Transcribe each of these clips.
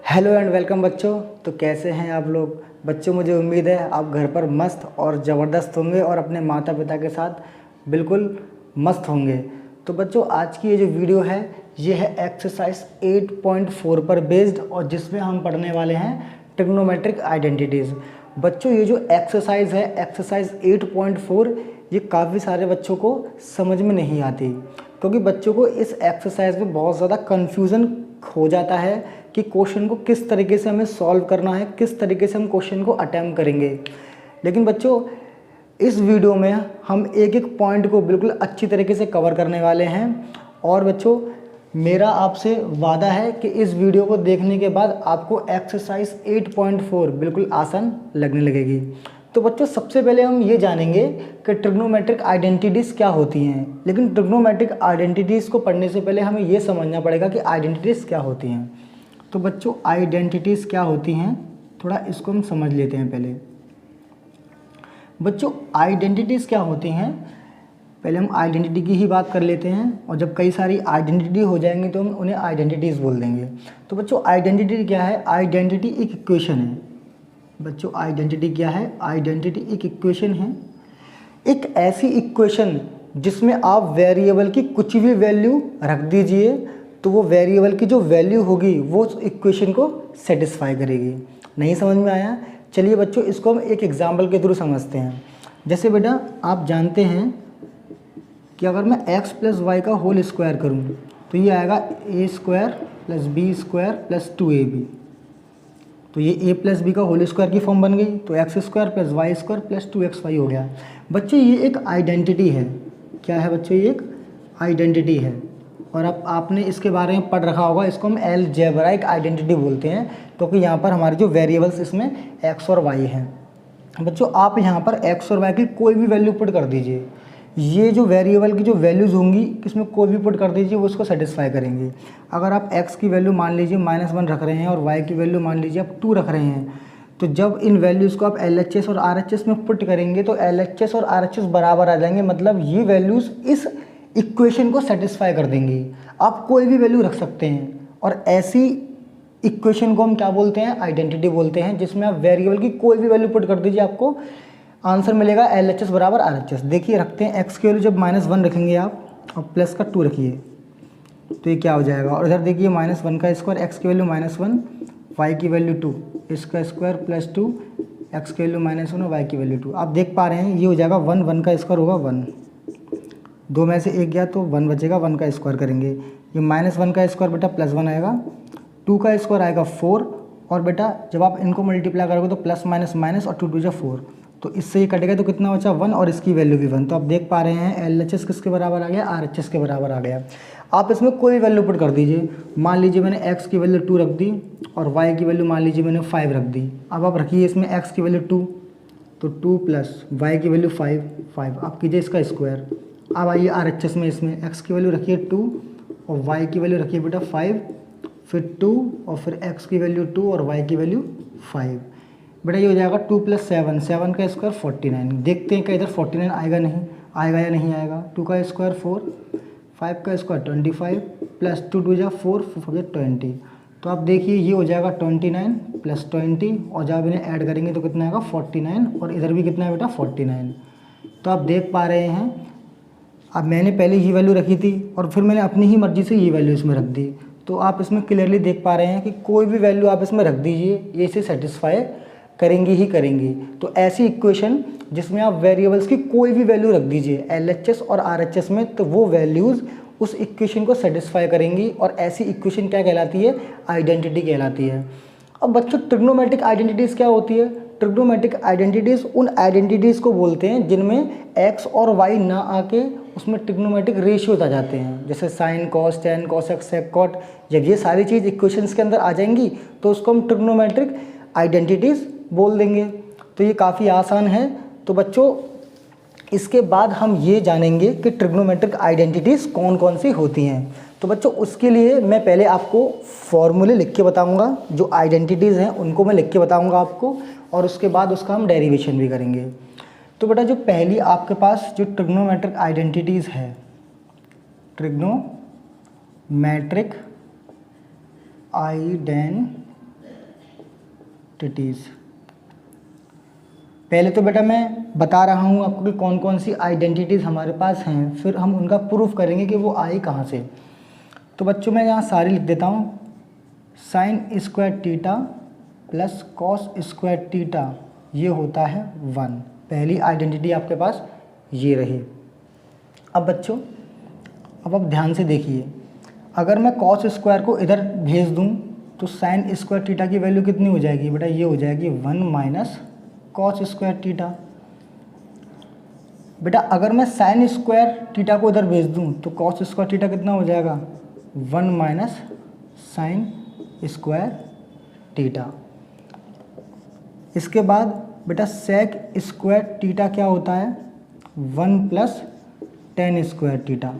Hello and welcome बच्चों। तो कैसे हैं आप लोग बच्चों? मुझे उम्मीद है आप घर पर मस्त और ज़बरदस्त होंगे और अपने माता पिता के साथ बिल्कुल मस्त होंगे। तो बच्चों आज की ये जो वीडियो है ये है एक्सरसाइज 8.4 पर बेस्ड और जिसमें हम पढ़ने वाले हैं ट्रिग्नोमेट्रिक आइडेंटिटीज़। बच्चों ये जो एक्सरसाइज है एक्सरसाइज 8.4 ये काफ़ी सारे बच्चों को समझ में नहीं आती क्योंकि बच्चों को इस एक्सरसाइज में बहुत ज़्यादा कन्फ्यूज़न हो जाता है कि क्वेश्चन को किस तरीके से हमें सॉल्व करना है, किस तरीके से हम क्वेश्चन को अटेम्प्ट करेंगे। लेकिन बच्चों इस वीडियो में हम एक एक पॉइंट को बिल्कुल अच्छी तरीके से कवर करने वाले हैं और बच्चों मेरा आपसे वादा है कि इस वीडियो को देखने के बाद आपको एक्सरसाइज 8.4 बिल्कुल आसान लगने लगेगी। तो बच्चों सबसे पहले हम ये जानेंगे कि ट्रिग्नोमेट्रिक आइडेंटिटीज़ क्या होती हैं। लेकिन ट्रिग्नोमेट्रिक आइडेंटिटीज़ को पढ़ने से पहले हमें ये समझना पड़ेगा कि आइडेंटिटीज़ क्या होती हैं। तो बच्चों आइडेंटिटीज़ क्या होती हैं थोड़ा इसको हम समझ लेते हैं। पहले बच्चों आइडेंटिटीज़ क्या होती हैं, पहले हम आइडेंटिटी की ही बात कर लेते हैं और जब कई सारी आइडेंटिटी हो जाएंगी तो हम उन्हें आइडेंटिटीज़ बोल देंगे। तो बच्चों आइडेंटिटी क्या है? आइडेंटिटी एक इक्वेशन है। बच्चों आइडेंटिटी क्या है? आइडेंटिटी एक इक्वेशन है, एक ऐसी इक्वेशन जिसमें आप वेरिएबल की कुछ भी वैल्यू रख दीजिए तो वो वेरिएबल की जो वैल्यू होगी वो उस इक्वेशन को सेटिस्फाई करेगी। नहीं समझ में आया? चलिए बच्चों इसको हम एक एग्जाम्पल के थ्रू समझते हैं। जैसे बेटा आप जानते हैं कि अगर मैं x प्लस वाई का होल स्क्वायर करूँ तो ये आएगा a square plus B square plus 2ab। तो ये a प्लस बी का होल स्क्वायर की फॉर्म बन गई तो X square plus Y square plus 2xy हो गया। बच्चों ये एक आइडेंटिटी है। क्या है बच्चों? ये एक आइडेंटिटी है और अब आपने इसके बारे में पढ़ रखा होगा। इसको हम अलजेब्राइक आइडेंटिटी बोलते हैं क्योंकि यहाँ पर हमारे जो वेरिएबल्स इसमें x और y हैं। बच्चों आप यहाँ पर x और y की कोई भी वैल्यू पुट कर दीजिए, ये जो वेरिएबल की जो वैल्यूज़ होंगी इसमें कोई भी पुट कर दीजिए वो उसको सेटिस्फाई करेंगे। अगर आप x की वैल्यू मान लीजिए -1 रख रहे हैं और y की वैल्यू मान लीजिए आप 2 रख रहे हैं तो जब इन वैल्यूज़ को आप LHS और RHS में पुट करेंगे तो LHS और RHS बराबर आ जाएंगे, मतलब ये वैल्यूज़ इस इक्वेशन को सेटिस्फाई कर देंगी। आप कोई भी वैल्यू रख सकते हैं और ऐसी इक्वेशन को हम क्या बोलते हैं? आइडेंटिटी बोलते हैं, जिसमें आप वेरिएबल की कोई भी वैल्यू पुट कर दीजिए आपको आंसर मिलेगा LHS बराबर RHS। देखिए रखते हैं x की वैल्यू जब -1 रखेंगे आप और प्लस का 2 रखिए तो ये क्या हो जाएगा। और इधर देखिए -1 का स्क्वायर, x की वैल्यू -1, y की वैल्यू 2, इसका स्क्वायर प्लस 2, x की वैल्यू -1 और y की वैल्यू 2। आप देख पा रहे हैं ये हो जाएगा 1, 1 का स्क्वायर होगा 1, 2 में से 1 गया तो 1 बचेगा, 1 का स्क्वायर करेंगे। ये -1 का स्क्वायर बेटा +1 आएगा, 2 का स्क्वायर आएगा 4 और बेटा जब आप इनको मल्टीप्लाई करोगे तो प्लस माइनस माइनस और 2 2 4, तो इससे ये कटेगा तो कितना बचा 1 और इसकी वैल्यू भी 1। तो आप देख पा रहे हैं LHS किसके बराबर आ गया? RHS के बराबर आ गया। आप इसमें कोई वैल्यू पुट कर दीजिए। मान लीजिए मैंने x की वैल्यू 2 रख दी और y की वैल्यू मान लीजिए मैंने 5 रख दी। अब आप रखिए इसमें x की वैल्यू 2 तो 2 प्लस y की वैल्यू 5, 5 आप कीजिए इसका स्क्वायर। अब आइए RHS में, इसमें x की वैल्यू रखिए 2 और y की वैल्यू रखिए बेटा 5, फिर 2 और फिर x की वैल्यू 2 और y की वैल्यू 5। बेटा ये हो जाएगा 2 + 7, 7 का स्क्वायर 49। देखते हैं क्या इधर 49 आएगा नहीं आएगा या नहीं आएगा। 2 का स्क्वायर 4, 5 का स्क्वायर 25 प्लस 2 2 जा 4 4 20। तो आप देखिए ये हो जाएगा 29 + 20 और जब इन्हें ऐड करेंगे तो कितना आएगा 49 और इधर भी कितना है बेटा 49। तो आप देख पा रहे हैं अब मैंने पहले ये वैल्यू रखी थी और फिर मैंने अपनी ही मर्ज़ी से ये वैल्यू इसमें रख दी। तो आप इसमें क्लियरली देख पा रहे हैं कि कोई भी वैल्यू आप इसमें रख दीजिए ये इसे सेटिस्फाई करेंगी ही करेंगी। तो ऐसी इक्वेशन जिसमें आप वेरिएबल्स की कोई भी वैल्यू रख दीजिए LHS और RHS में तो वो वैल्यूज़ उस इक्वेशन को सेटिस्फाई करेंगी और ऐसी इक्वेशन क्या कहलाती है? आइडेंटिटी कहलाती है। अब बच्चों ट्रिग्नोमेट्रिक आइडेंटिटीज़ क्या होती है? ट्रिग्नोमेट्रिक आइडेंटिटीज़ उन आइडेंटिटीज़ को बोलते हैं जिनमें x और y ना आके उसमें ट्रिग्नोमेट्रिक रेशियोज आ जाते हैं, जैसे sine cos tan cosec sec cot. जब ये सारी चीज़ इक्वेशंस के अंदर आ जाएंगी तो उसको हम ट्रिग्नोमेट्रिक आइडेंटिटीज़ बोल देंगे। तो ये काफ़ी आसान है। तो बच्चों इसके बाद हम ये जानेंगे कि ट्रिग्नोमेट्रिक आइडेंटिटीज़ कौन कौन सी होती हैं। तो बच्चों उसके लिए मैं पहले आपको फॉर्मूले लिख के बताऊंगा, जो आइडेंटिटीज़ हैं उनको मैं लिख के बताऊंगा आपको और उसके बाद उसका हम डेरिवेशन भी करेंगे। तो बेटा जो पहली आपके पास जो ट्रिग्नोमेट्रिक आइडेंटिटीज़ है, ट्रिग्नोमेट्रिक आइडेंटिटीज़ आइडेंटिटीज़। पहले तो बेटा मैं बता रहा हूँ आपको कि कौन कौन सी आइडेंटिटीज़ हमारे पास हैं, फिर हम उनका प्रूफ करेंगे कि वो आई कहाँ से। तो बच्चों मैं यहाँ सारी लिख देता हूँ। Sign square theta plus cos square theta ये होता है 1। पहली आइडेंटिटी आपके पास ये रही। अब बच्चों अब आप ध्यान से देखिए, अगर मैं कॉस स्क्वायर को इधर भेज दूँ तो साइन स्क्वायर थीटा की वैल्यू कितनी हो जाएगी बेटा, ये हो जाएगी 1 माइनस कॉस स्क्वायर थीटा। बेटा अगर मैं साइन स्क्वायर थीटा को इधर भेज दूँ तो कॉस स्क्वायर थीटा कितना हो जाएगा, 1 माइनस साइन स्क्वायर थीटा। इसके बाद बेटा सेक स्क्वायर थीटा क्या होता है, 1 प्लस टेन स्क्वायर थीटा।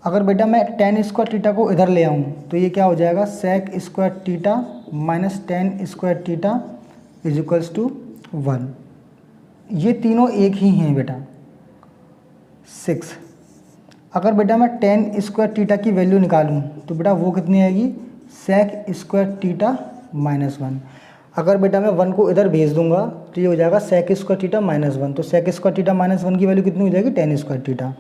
अगर बेटा मैं टेन स्क्वायर थीटा को इधर ले आऊँ तो ये क्या हो जाएगा, sec square theta minus tan square theta is equals to 1। ये तीनों एक ही हैं बेटा 6। अगर बेटा मैं टेन स्क्वायर थीटा की वैल्यू निकालूँ तो बेटा वो कितनी आएगी, सेक स्क्वायर थीटा माइनस 1। अगर बेटा मैं 1 को इधर भेज दूंगा तो ये हो जाएगा सेक स्क्वायर थीटा माइनस 1। तो सेक स्क्वायर थीटा माइनस 1 की वैल्यू कितनी हो जाएगी, टेन स्क्वायर थीटा।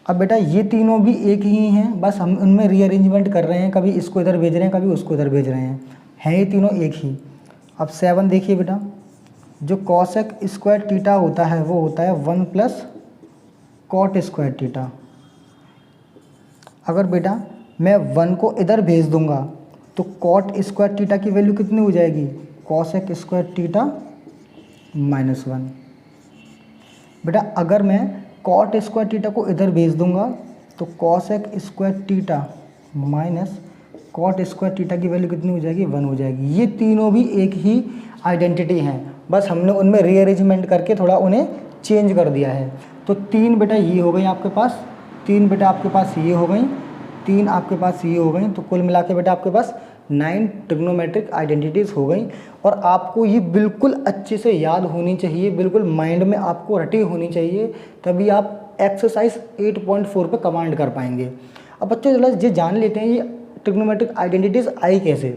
अब बेटा ये तीनों भी एक ही हैं, बस हम उनमें रीअरेंजमेंट कर रहे हैं, कभी इसको इधर भेज रहे हैं कभी उसको इधर भेज रहे हैं ये तीनों एक ही। अब 7 देखिए बेटा, जो कॉसेक स्क्वायर थीटा होता है वो होता है 1 प्लस कॉट स्क्वायर थीटा। अगर बेटा मैं 1 को इधर भेज दूंगा तो कॉट स्क्वायर थीटा की वैल्यू कितनी हो जाएगी, कॉसेक स्क्वायर थीटा माइनस 1। बेटा अगर मैं कॉट स्क्वायर थीटा को इधर भेज दूंगा तो cosec square theta minus cot square theta की वैल्यू कितनी हो जाएगी, 1 हो जाएगी। ये तीनों भी एक ही आइडेंटिटी हैं, बस हमने उनमें रीअरेंजमेंट करके थोड़ा उन्हें चेंज कर दिया है। तो 3 बेटा ये हो गई आपके पास, 3 बेटा आपके पास ये हो गई, 3 आपके पास ये हो गई। तो कुल मिला के बेटा आपके पास 9 ट्रिग्नोमेट्रिक आइडेंटिटीज़ हो गई। और आपको ये बिल्कुल अच्छे से याद होनी चाहिए, बिल्कुल माइंड में आपको रटी होनी चाहिए, तभी आप एक्सरसाइज 8.4 पे कमांड कर पाएंगे। अब बच्चों चलो ये जान लेते हैं ये ट्रिग्नोमेट्रिक आइडेंटिटीज़ आई कैसे।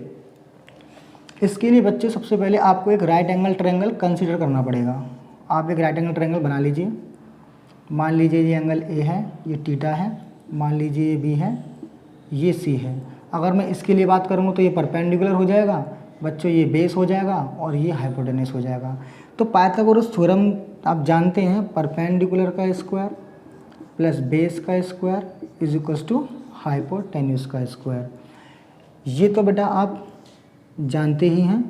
इसके लिए बच्चों सबसे पहले आपको एक राइट एंगल ट्रायंगल कंसीडर करना पड़ेगा। आप एक राइट एंगल ट्रायंगल बना लीजिए। मान लीजिए ये एंगल ए है, ये थीटा है, मान लीजिए ये बी है, ये सी है। अगर मैं इसके लिए बात करूँगा तो ये परपेंडिकुलर हो जाएगा बच्चों, ये बेस हो जाएगा और ये हाइपोटेनस हो जाएगा। तो पाइथागोरस थ्योरम आप जानते हैं, परपेंडिकुलर का स्क्वायर प्लस बेस का square is equals to hypotenuse का स्क्वायर। ये तो बेटा आप जानते ही हैं।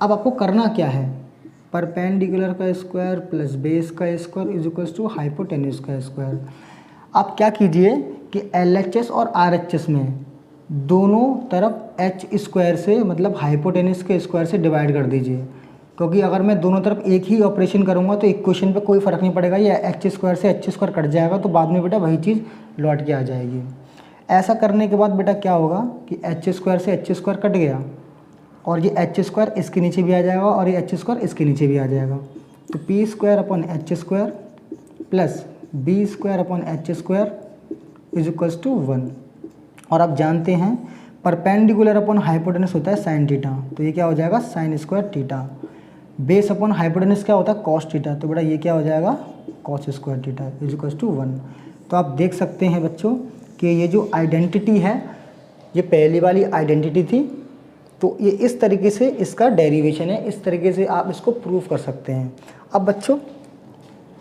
अब आपको करना क्या है, परपेंडिकुलर का स्क्वायर प्लस बेस का square is equals to hypotenuse का स्क्वायर। आप क्या कीजिए कि LHS और RHS में दोनों तरफ h स्क्वायर से मतलब हाइपोटेनस के स्क्वायर से डिवाइड कर दीजिए, क्योंकि अगर मैं दोनों तरफ एक ही ऑपरेशन करूंगा तो इक्वेशन पे कोई फ़र्क नहीं पड़ेगा, या h स्क्वायर से h स्क्वायर कट जाएगा तो बाद में बेटा वही चीज़ लौट के आ जाएगी। ऐसा करने के बाद बेटा क्या होगा कि h स्क्वायर से h स्क्वायर कट गया और ये h स्क्वायर इसके नीचे भी आ जाएगा और ये h स्क्वायर इसके नीचे भी आ जाएगा। तो p square upon h square plus b square upon h square is equals to 1। और आप जानते हैं परपेंडिकुलर अपॉन हाइपोटेनस होता है साइन थीटा, तो ये क्या हो जाएगा sine square theta. Base upon hypotenuse क्या होता है कॉस थीटा, तो बेटा ये क्या हो जाएगा cos square theta is equals to 1। तो आप देख सकते हैं बच्चों कि ये जो आइडेंटिटी है ये पहली वाली आइडेंटिटी थी, तो ये इस तरीके से इसका डेरिवेशन है, इस तरीके से आप इसको प्रूव कर सकते हैं। अब बच्चों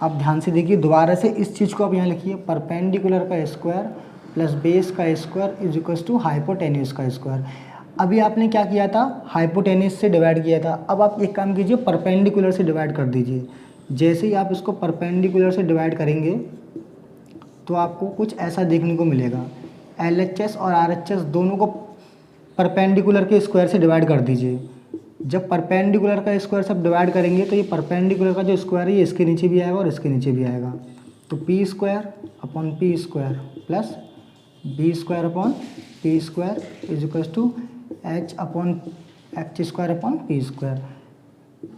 आप ध्यान से देखिए, दोबारा से इस चीज़ को आप यहाँ लिखिए, परपेंडिकुलर का स्क्वायर प्लस बेस का square is equals to hypotenuse का स्क्वायर। अभी आपने क्या किया था, हाइपोटेन्यूस से डिवाइड किया था, अब आप एक काम कीजिए परपेंडिकुलर से डिवाइड कर दीजिए। जैसे ही आप इसको परपेंडिकुलर से डिवाइड करेंगे तो आपको कुछ ऐसा देखने को मिलेगा। LHS और RHS दोनों को परपेंडिकुलर के स्क्वायर से डिवाइड कर दीजिए। जब परपेंडिकुलर का स्क्वायर सब डिवाइड करेंगे तो ये परपेंडिकुलर का जो स्क्वायर है ये इसके नीचे भी आएगा और इसके नीचे भी आएगा। तो p square upon p square plus b square upon p square is equals to h upon h square upon p square.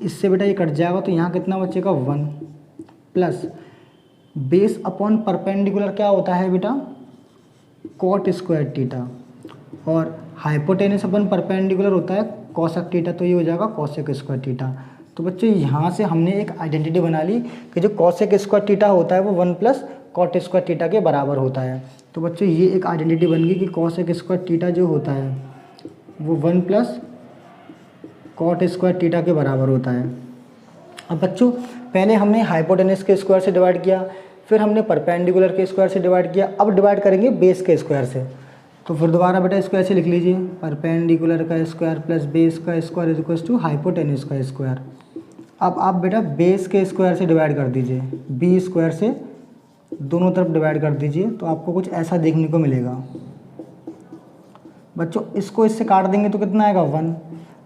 इससे बेटा ये कट जाएगा तो यहाँ कितना बचेगा 1 प्लस बेस अपॉन परपेंडिकुलर क्या होता है बेटा कॉट स्क्वायर थीटा, और हाइपोटेनस अपन परपेंडिकुलर होता है कोसेक थीटा, तो ये हो जाएगा कोसेक स्क्वायर थीटा। तो बच्चों यहाँ से हमने एक आइडेंटिटी बना ली कि जो कोसेक स्क्वायर थीटा होता है वो 1 प्लस कॉट स्क्वायर थीटा के बराबर होता है। तो बच्चों ये एक आइडेंटिटी बन गई कि कोसेक स्क्वायर थीटा जो होता है वो 1 प्लस कॉट स्क्वायर थीटा के बराबर होता है। अब बच्चों पहले हमने हाइपोटेनस के स्क्वायर से डिवाइड किया, फिर हमने परपेंडिकुलर के स्क्वायर से डिवाइड किया, अब डिवाइड करेंगे बेस के स्क्वायर से। तो फिर दोबारा बेटा इसको ऐसे लिख लीजिए, परपेंडिकुलर का स्क्वायर प्लस बेस का square is equal to hypotenuse का स्क्वायर। अब आप बेटा बेस के स्क्वायर से डिवाइड कर दीजिए, बी स्क्वायर से दोनों तरफ डिवाइड कर दीजिए, तो आपको कुछ ऐसा देखने को मिलेगा। बच्चों इसको इससे काट देंगे तो कितना आएगा 1।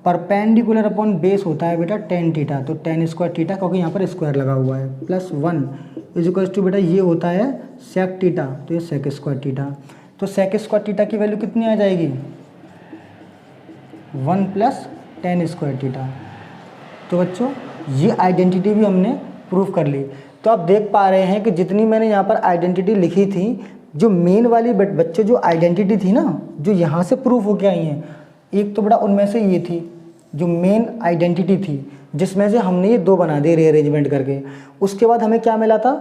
परपेंडिकुलर अपॉन बेस होता है बेटा टेन थीटा, तो टेन स्क्वायर थीटा क्योंकि यहाँ पर स्क्वायर लगा हुआ है, प्लस 1 इज इक्वल टू बेटा ये होता है सेक थीटा, तो ये सेक स्क्वायर थीटा। तो सेक स्क्वायर थीटा की वैल्यू कितनी आ जाएगी 1 प्लस टेन स्क्वायर थीटा। तो बच्चों ये आइडेंटिटी भी हमने प्रूव कर ली। तो आप देख पा रहे हैं कि जितनी मैंने यहाँ पर आइडेंटिटी लिखी थी, जो मेन वाली बच्चों जो आइडेंटिटी थी ना, जो यहाँ से प्रूफ होके आई हैं, एक तो बड़ा उनमें से ये थी जो मेन आइडेंटिटी थी, जिसमें से हमने ये दो बना दिए रीअरेंजमेंट करके। उसके बाद हमें क्या मिला था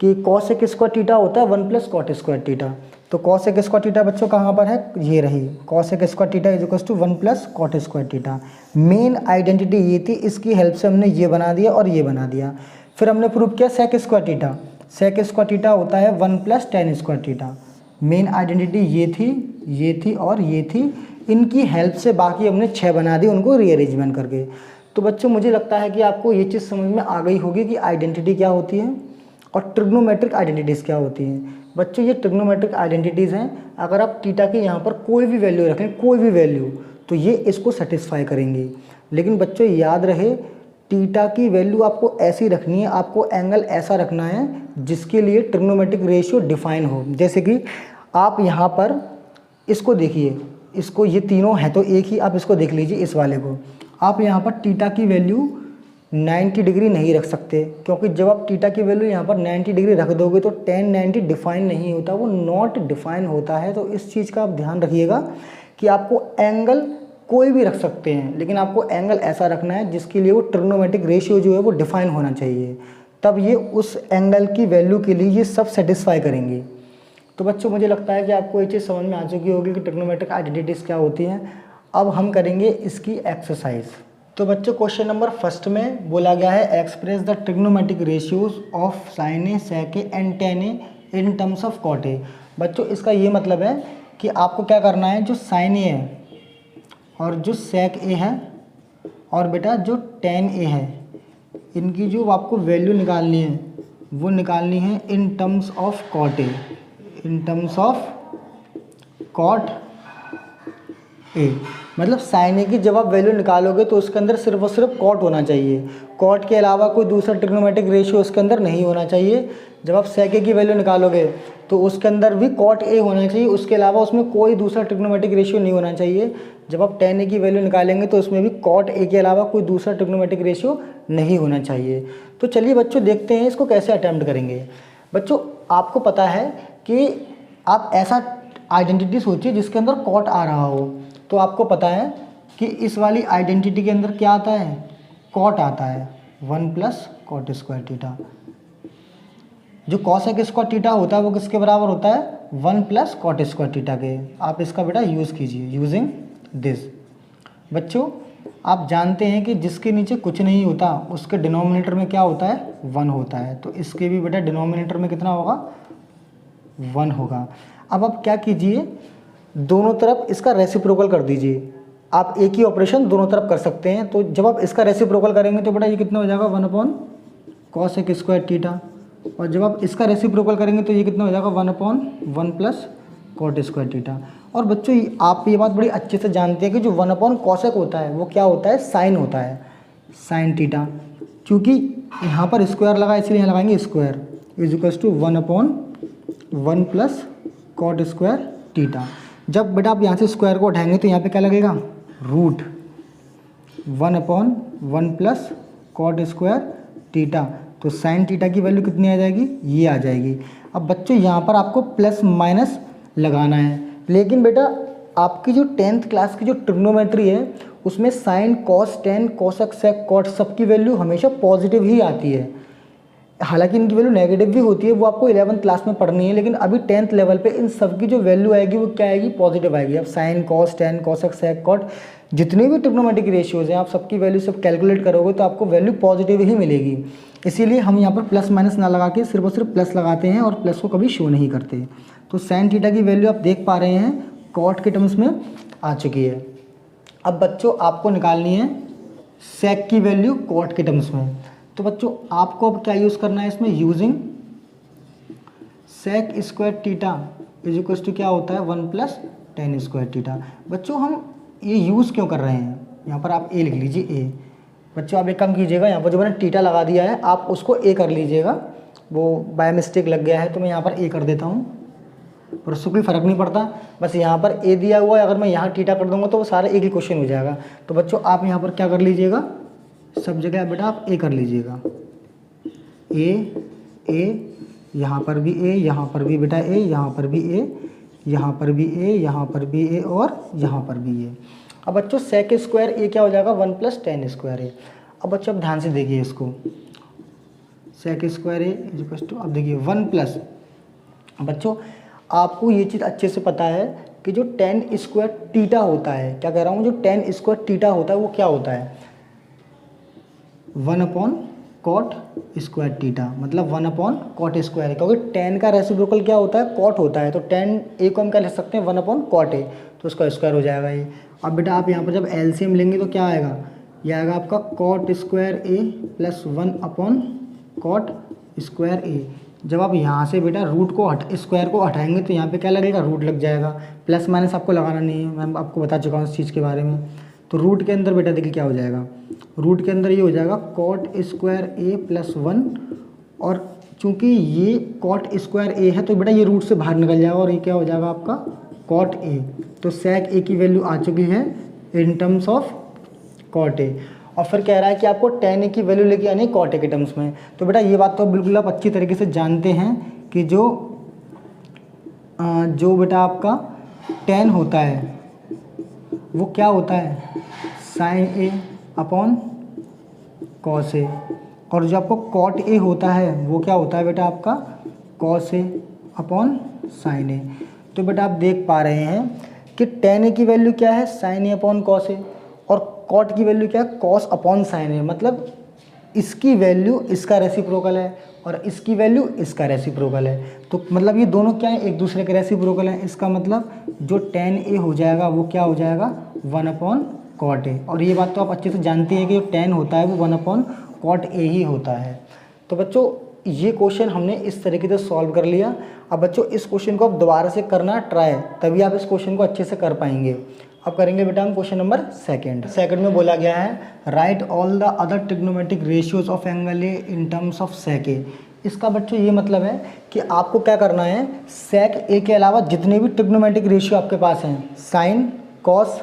कि कोसेक स्क्वायर थीटा होता है 1 प्लस कॉट स्क्वायर थीटा। तो कोसेक स्क्वायर थीटा बच्चों कहाँ पर है, ये रही cosec square theta is equal to 1 plus cot square theta. Main identity ये थी, इसकी हेल्प से हमने ये बना दिया और ये बना दिया। फिर हमने प्रूव किया sec square theta, sec square theta होता है 1 plus tan square theta. Main identity ये थी और ये थी, इनकी हेल्प से बाकी हमने 6 बना दी उनको रीअरेंजमेंट करके। तो बच्चों मुझे लगता है कि आपको ये चीज़ समझ में आ गई होगी कि आइडेंटिटी क्या होती है और ट्रिग्नोमेट्रिक आइडेंटिटीज़ क्या होती हैं। बच्चों ये ट्रिग्नोमेट्रिक आइडेंटिटीज़ हैं, अगर आप थीटा की यहाँ पर कोई भी वैल्यू रखें, कोई भी वैल्यू, तो ये इसको सेटिस्फाई करेंगी। लेकिन बच्चों याद रहे थीटा की वैल्यू आपको ऐसी रखनी है, आपको एंगल ऐसा रखना है जिसके लिए ट्रिग्नोमेट्रिक रेशियो डिफाइन हो। जैसे कि आप यहाँ पर इसको देखिए, इसको ये तीनों है तो एक ही, आप इसको देख लीजिए इस वाले को। आप यहाँ पर थीटा की वैल्यू 90 डिग्री नहीं रख सकते, क्योंकि जब आप थीटा की वैल्यू यहाँ पर 90 डिग्री रख दोगे तो tan 90 डिफाइन नहीं होता, वो नॉट डिफाइन होता है। तो इस चीज़ का आप ध्यान रखिएगा कि आपको एंगल कोई भी रख सकते हैं, लेकिन आपको एंगल ऐसा रखना है जिसके लिए वो ट्रिग्नोमेट्रिक रेशियो जो है वो डिफाइन होना चाहिए, तब ये उस एंगल की वैल्यू के लिए ये सब सेटिस्फाई करेंगे। तो बच्चों मुझे लगता है कि आपको ये चीज़ समझ में आ चुकी होगी कि ट्रिग्नोमेट्रिक आइडेंटिटीज़ क्या होती हैं। अब हम करेंगे इसकी एक्सरसाइज। तो बच्चों क्वेश्चन नंबर फर्स्ट में बोला गया है express the trigonometric ratios of sine A, sec A and tan A in terms of cot A. बच्चों इसका ये मतलब है कि आपको क्या करना है, जो साइन ए है और जो सेक ए है और बेटा जो टेन ए है, इनकी जो आपको वैल्यू निकालनी है वो निकालनी है in terms of cot A, in terms of cot A. मतलब साइन ए की जब आप वैल्यू निकालोगे तो उसके अंदर सिर्फ और सिर्फ कॉट होना चाहिए, कॉट के अलावा कोई दूसरा ट्रिग्नोमेट्रिक रेशियो उसके अंदर नहीं होना चाहिए। जब आप सेक ए की वैल्यू निकालोगे तो उसके अंदर भी कॉट ए होना चाहिए, उसके अलावा उसमें कोई दूसरा ट्रिग्नोमेट्रिक रेशियो नहीं होना चाहिए। जब आप टेन ए की वैल्यू निकालेंगे तो उसमें भी कॉट ए के अलावा कोई दूसरा ट्रिग्नोमेट्रिक रेशियो नहीं होना चाहिए। तो चलिए बच्चों देखते हैं इसको कैसे अटैम्प्ट करेंगे। बच्चों आपको पता है कि आप ऐसा आइडेंटिटी सोचिए जिसके अंदर कॉट आ रहा हो, तो आपको पता है कि इस वाली आइडेंटिटी के अंदर क्या आता है, कॉट आता है 1 प्लस कॉट स्क्वायर थीटा। जो कॉसेक स्क्वायर थीटा होता है वो किसके बराबर होता है 1 प्लस कॉट स्क्वायर थीटा के। आप इसका बेटा यूज़ कीजिए यूजिंग दिस। बच्चों आप जानते हैं कि जिसके नीचे कुछ नहीं होता उसके डिनोमिनेटर में क्या होता है 1 होता है, तो इसके भी बेटा डिनोमिनेटर में कितना होगा 1 होगा। अब आप क्या कीजिए, दोनों तरफ इसका रेसिप्रोकल कर दीजिए। आप एक ही ऑपरेशन दोनों तरफ कर सकते हैं। तो जब आप इसका रेसिप्रोकल करेंगे तो बेटा ये कितना हो जाएगा 1 अपॉन कॉसेक स्क्वायर थीटा, और जब आप इसका रेसिप्रोकल करेंगे तो ये कितना हो जाएगा 1 upon 1 plus cot square theta. और बच्चों आप ये बात बड़ी अच्छे से जानते हैं कि जो 1 अपॉन कॉसेक होता है वो क्या होता है, साइन होता है, साइन थीटा। क्योंकि यहाँ पर स्क्वायर लगा इसलिए यहाँ लगाएंगे square is equal to 1 upon 1 plus cot square theta. जब बेटा आप यहाँ से स्क्वायर को उठाएंगे तो यहाँ पे क्या लगेगा root 1 upon 1 plus cot square theta. तो साइन थीटा की वैल्यू कितनी आ जाएगी, ये आ जाएगी। अब बच्चों यहाँ पर आपको प्लस माइनस लगाना है, लेकिन बेटा आपकी जो 10th क्लास की जो ट्रिग्नोमेट्री है उसमें sign, cos, tan, cosec, sec, cot सबकी वैल्यू हमेशा पॉजिटिव ही आती है। हालांकि इनकी वैल्यू नेगेटिव भी होती है, वो आपको 11th क्लास में पढ़नी है, लेकिन अभी 10th लेवल पे इन सब की जो वैल्यू आएगी वो क्या आएगी, पॉजिटिव आएगी। अब sign, cos, tan, cosec, sec, cot जितनी भी ट्रिग्नोमेट्रिक रेशियोज हैं आप सबकी वैल्यू सब कैलकुलेट करोगे तो आपको वैल्यू पॉजिटिव ही मिलेगी। इसीलिए हम यहाँ पर प्लस माइनस ना लगा के सिर्फ और सिर्फ प्लस लगाते हैं और प्लस को कभी शो नहीं करते। तो साइन थीटा की वैल्यू आप देख पा रहे हैं कॉट के टर्म्स में आ चुकी है। अब बच्चों आपको निकालनी है सेक की वैल्यू कॉट के टर्म्स में। तो बच्चों आपको अब क्या यूज़ करना है इसमें, using sec square theta is equal to क्या होता है 1 प्लस टेन स्क्वायर थीटा। बच्चों हम ये यूज़ क्यों कर रहे हैं, यहाँ पर आप ए लिख लीजिए ए। बच्चों आप एक काम कीजिएगा, यहाँ पर जो मैंने थीटा लगा दिया है आप उसको ए कर लीजिएगा, वो बाय मिस्टेक लग गया है तो मैं यहाँ पर ए कर देता हूँ, पर उससे कोई फ़र्क नहीं पड़ता। बस यहाँ पर ए दिया हुआ है, अगर मैं यहाँ थीटा कर दूंगा तो वो सारा एक ही क्वेश्चन हो जाएगा। तो बच्चों आप यहाँ पर क्या कर लीजिएगा, सब जगह बेटा आप ए कर लीजिएगा, ए, यहाँ पर भी ए, यहाँ पर भी बेटा ए, यहाँ पर भी ए, यहाँ पर भी ए, यहाँ पर भी ए और यहाँ पर भी ए। अब बच्चों सेक स्क्वायर ए क्या हो जाएगा 1 प्लस टेन स्क्वायर ए। अब बच्चों अब ध्यान से देखिए इसको, sec square A is equal to, अब देखिए 1 प्लस, बच्चों आपको ये चीज़ अच्छे से पता है कि जो टेन स्क्वायर थीटा होता है, क्या कह रहा हूँ, जो टेन स्क्वायर थीटा होता है वो क्या होता है 1 अपॉन कॉट स्क्वायर थीटा, मतलब 1 अपॉन कॉट स्क्वायर है, क्योंकि टेन का रेसिप्रोकल क्या होता है कॉट होता है। तो टेन ए को हम क्या लिख सकते हैं 1 अपॉन कॉट ए, तो उसका स्क्वायर हो जाएगा ये। अब बेटा आप यहाँ पर जब एलसीएम लेंगे तो क्या आएगा, ये आएगा आपका cot square A plus 1 upon cot square ए। जब आप यहाँ से बेटा रूट को स्क्वायर को हटाएंगे तो यहाँ पे क्या लगेगा, रूट लग जाएगा। प्लस माइनस आपको लगाना नहीं है, मैं आपको बता चुका हूँ इस चीज़ के बारे में। तो रूट के अंदर बेटा देखिए क्या हो जाएगा, रूट के अंदर ये हो जाएगा कॉट स्क्वायर ए प्लस 1, और चूंकि ये कॉट स्क्वायर ए है तो बेटा ये रूट से बाहर निकल जाएगा और ये क्या हो जाएगा आपका कॉट ए। तो सेक ए की वैल्यू आ चुकी है in terms of cot A. और फिर कह रहा है कि आपको टेन ए की वैल्यू लेके आनी है कॉट ए के टर्म्स में। तो बेटा ये बात तो बिल्कुल आप अच्छी तरीके से जानते हैं कि जो बेटा आपका टेन होता है वो क्या होता है sign A upon cos A, और जो आपको कॉट ए होता है वो क्या होता है बेटा आपका cos A upon sine A. तो बेटा आप देख पा रहे हैं कि टेन ए की वैल्यू क्या है sign A upon cos A, और कॉट की वैल्यू क्या है कॉस अपॉन साइन ए। मतलब इसकी वैल्यू इसका रेसिप्रोकल है और इसकी वैल्यू इसका रेसिप्रोकल है। तो मतलब ये दोनों क्या है एक दूसरे के रेसिप्रोकल हैं। इसका मतलब जो टेन ए हो जाएगा वो क्या हो जाएगा 1 अपॉन कॉट ए। और ये बात तो आप अच्छे से जानते हैं कि जो टेन होता है वो 1 अपॉन कॉट ए ही होता है। तो बच्चों ये क्वेश्चन हमने इस तरीके से सॉल्व कर लिया। अब बच्चों इस क्वेश्चन को आप दोबारा से करना ट्राई, तभी आप इस क्वेश्चन को अच्छे से कर पाएंगे। अब करेंगे बेटा हम क्वेश्चन नंबर सेकंड में बोला गया है right all the other trigonometric ratios of angle A in terms of sec A. इसका बच्चों ये मतलब है कि आपको क्या करना है, सेक ए के अलावा जितने भी ट्रिग्नोमेट्रिक रेशियो आपके पास हैं साइन, कॉस,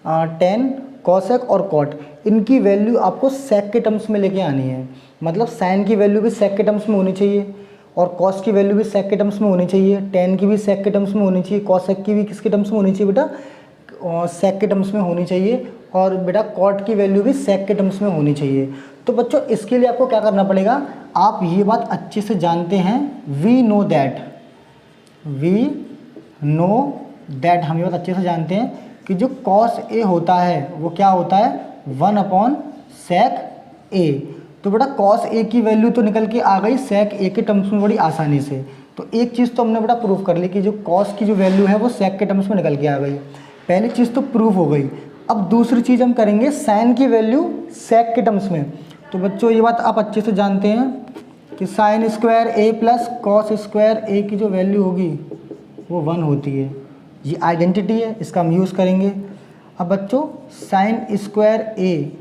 टेन, कॉसेक और कॉट, इनकी वैल्यू आपको सेक के टर्म्स में लेके आनी है। मतलब साइन की वैल्यू भी सेक के टर्म्स में होनी चाहिए और कॉस की वैल्यू भी सेक के टर्म्स में होनी चाहिए, टेन की भी सेक के टर्म्स में होनी चाहिए, कॉसेक की भी किसके टर्म्स में होनी चाहिए बेटा सेक के टर्म्स में होनी चाहिए, और बेटा कॉट की वैल्यू भी सेक के टर्म्स में होनी चाहिए। तो बच्चों इसके लिए आपको क्या करना पड़ेगा, आप ये बात अच्छे से जानते हैं, वी नो दैट हम ये बात अच्छे से जानते हैं कि जो कॉस ए होता है वो क्या होता है 1 अपॉन सेक ए। तो बेटा कॉस ए की वैल्यू तो निकल के आ गई सेक ए के टर्म्स में बड़ी आसानी से। तो एक चीज़ तो हमने बेटा प्रूफ कर ली कि जो कॉस की जो वैल्यू है वो सेक के टर्म्स में निकल के आ गई, पहली चीज़ तो प्रूफ हो गई। अब दूसरी चीज़ हम करेंगे साइन की वैल्यू सेक के टर्म्स में। तो बच्चों ये बात आप अच्छे से जानते हैं कि sine square A plus cos square ए की जो वैल्यू होगी वो 1 होती है। ये आइडेंटिटी है, इसका हम यूज़ करेंगे। अब बच्चों sine square A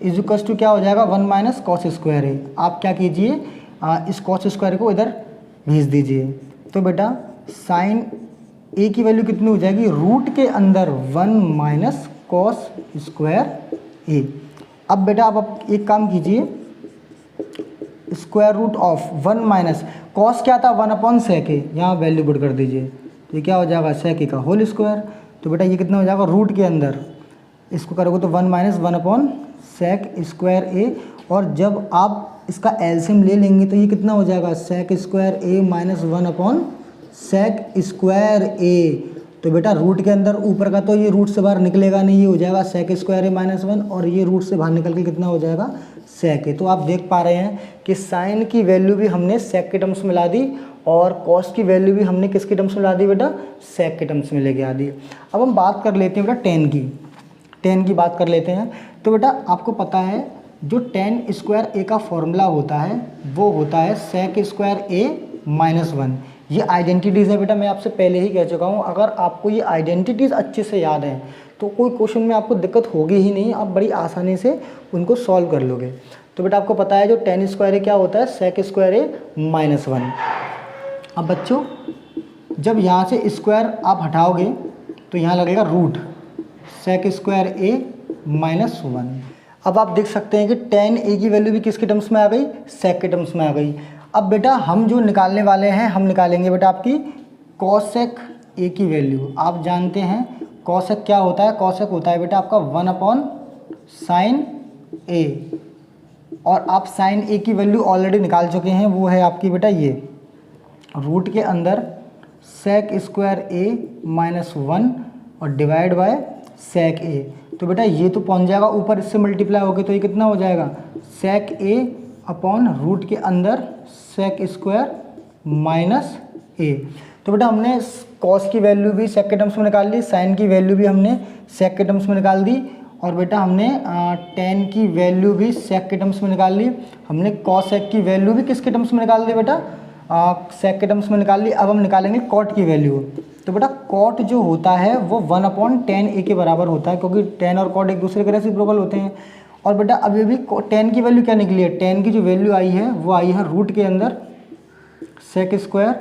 is equals to क्या हो जाएगा 1 माइनस कॉस स्क्वायर ए। आप क्या कीजिए इस कॉस स्क्वायर को इधर भेज दीजिए। तो बेटा साइन ए की वैल्यू कितनी हो जाएगी, रूट के अंदर 1 माइनस कॉस स्क्वायर ए। अब बेटा आप एक काम कीजिए, square root of 1 minus cos क्या था 1 अपॉन सेक ए, यहाँ वैल्यू पुट कर दीजिए। तो ये क्या हो जाएगा सेक ए का होल स्क्वायर। तो बेटा ये कितना हो जाएगा, रूट के अंदर इसको करोगे तो 1 minus 1 upon sec square A, और जब आप इसका एलसीएम ले लेंगे तो ये कितना हो जाएगा, sec square A minus 1 upon sec square ए। तो बेटा रूट के अंदर ऊपर का तो ये रूट से बाहर निकलेगा नहीं, ये हो जाएगा सेक स्क्वायर ए माइनस 1, और ये रूट से बाहर निकल के कितना हो जाएगा, सेक ए। तो आप देख पा रहे हैं कि साइन की वैल्यू भी हमने सेक के टर्म्स में ला दी और कॉस की वैल्यू भी हमने किसके टर्म्स में ला दी बेटा, सेक के टर्म्स में लेके आ दी। अब हम बात कर लेते हैं बेटा टेन की बात कर लेते हैं। तो बेटा आपको पता है जो टेन स्क्वायर ए का फॉर्मूला होता है वो होता है सेक स्क्वायर ए माइनस 1। ये आइडेंटिटीज़ है बेटा, मैं आपसे पहले ही कह चुका हूँ, अगर आपको ये आइडेंटिटीज़ अच्छे से याद हैं तो कोई क्वेश्चन में आपको दिक्कत होगी ही नहीं, आप बड़ी आसानी से उनको सॉल्व कर लोगे। तो बेटा आपको पता है जो टेन स्क्वायर ए क्या होता है, सेक स्क्वायर ए माइनस 1। अब बच्चों जब यहाँ से स्क्वायर आप हटाओगे तो यहाँ लगेगा root sec square A minus 1। अब आप देख सकते हैं कि टेन ए की वैल्यू भी किसके टर्म्स में आ गई, सेक के टर्म्स में आ गई। अब बेटा हम जो निकालने वाले हैं, हम निकालेंगे बेटा आपकी कॉसेक ए की वैल्यू। आप जानते हैं कॉसेक क्या होता है, कॉसेक होता है बेटा आपका 1 अपॉन साइन ए, और आप साइन ए की वैल्यू ऑलरेडी निकाल चुके हैं, वो है आपकी बेटा ये रूट के अंदर सेक स्क्वायर ए माइनस 1 और डिवाइड बाय सेक ए। तो बेटा ये तो पहुंच जाएगा ऊपर, इससे मल्टीप्लाई होके तो ये कितना हो जाएगा, सेक ए अपॉन रूट के अंदर सेक स्क्वायर माइनस ए। तो बेटा हमने कॉस की वैल्यू भी सेक के टर्म्स में निकाल ली, साइन की वैल्यू भी हमने सेक के टर्म्स में निकाल दी, और बेटा हमने टेन की वैल्यू भी सेक के टर्म्स में निकाल ली, हमने कॉसेक की वैल्यू भी किसके टर्म्स में निकाल दी बेटा, सेक के टर्म्स में निकाल ली। अब हम निकालेंगे कॉट की वैल्यू। तो बेटा कॉट जो होता है वो 1 अपॉन टेन ए के बराबर होता है, क्योंकि टेन और कॉट एक दूसरे के रेसिप्रोकल होते हैं। और बेटा अभी भी टेन की वैल्यू क्या निकली है, टेन की जो वैल्यू आई है वो आई है रूट के अंदर सेक स्क्वायर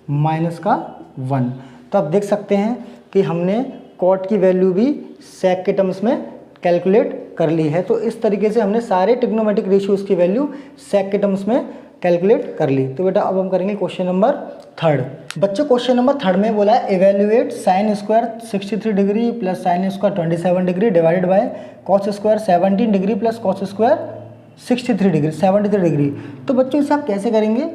माइनस का 1। तो आप देख सकते हैं कि हमने कॉट की वैल्यू भी सेक के टर्म्स में कैलकुलेट कर ली है। तो इस तरीके से हमने सारे ट्रिग्नोमेट्रिक रेशियोज़ की वैल्यू सेक के टर्म्स में कैलकुलेट कर ली। तो बेटा अब हम करेंगे क्वेश्चन नंबर 3। बच्चों क्वेश्चन नंबर 3 में बोला है evaluate sine square 63 degree plus sine square 27 degree divided by cos square 17 degree plus cos square 73 degree. तो बच्चों इसे आप कैसे करेंगे,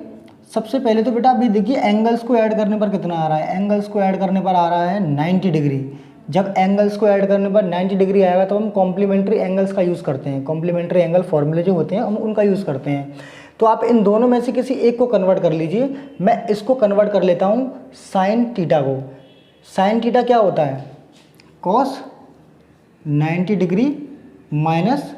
सबसे पहले तो बेटा अभी देखिए एंगल्स को ऐड करने पर कितना आ रहा है, एंगल्स को ऐड करने पर आ रहा है 90 डिग्री। जब एंगल्स को ऐड करने पर 90 डिग्री आएगा तो हम कॉम्प्लीमेंट्री एंगल्स का यूज़ करते हैं, कॉम्प्लीमेंट्री एंगल फॉर्मूले जो होते हैं हम उनका यूज़ करते हैं। तो आप इन दोनों में से किसी एक को कन्वर्ट कर लीजिए। मैं इसको कन्वर्ट कर लेता हूँ साइन थीटा को। साइन थीटा क्या होता है, कॉस 90 डिग्री माइनस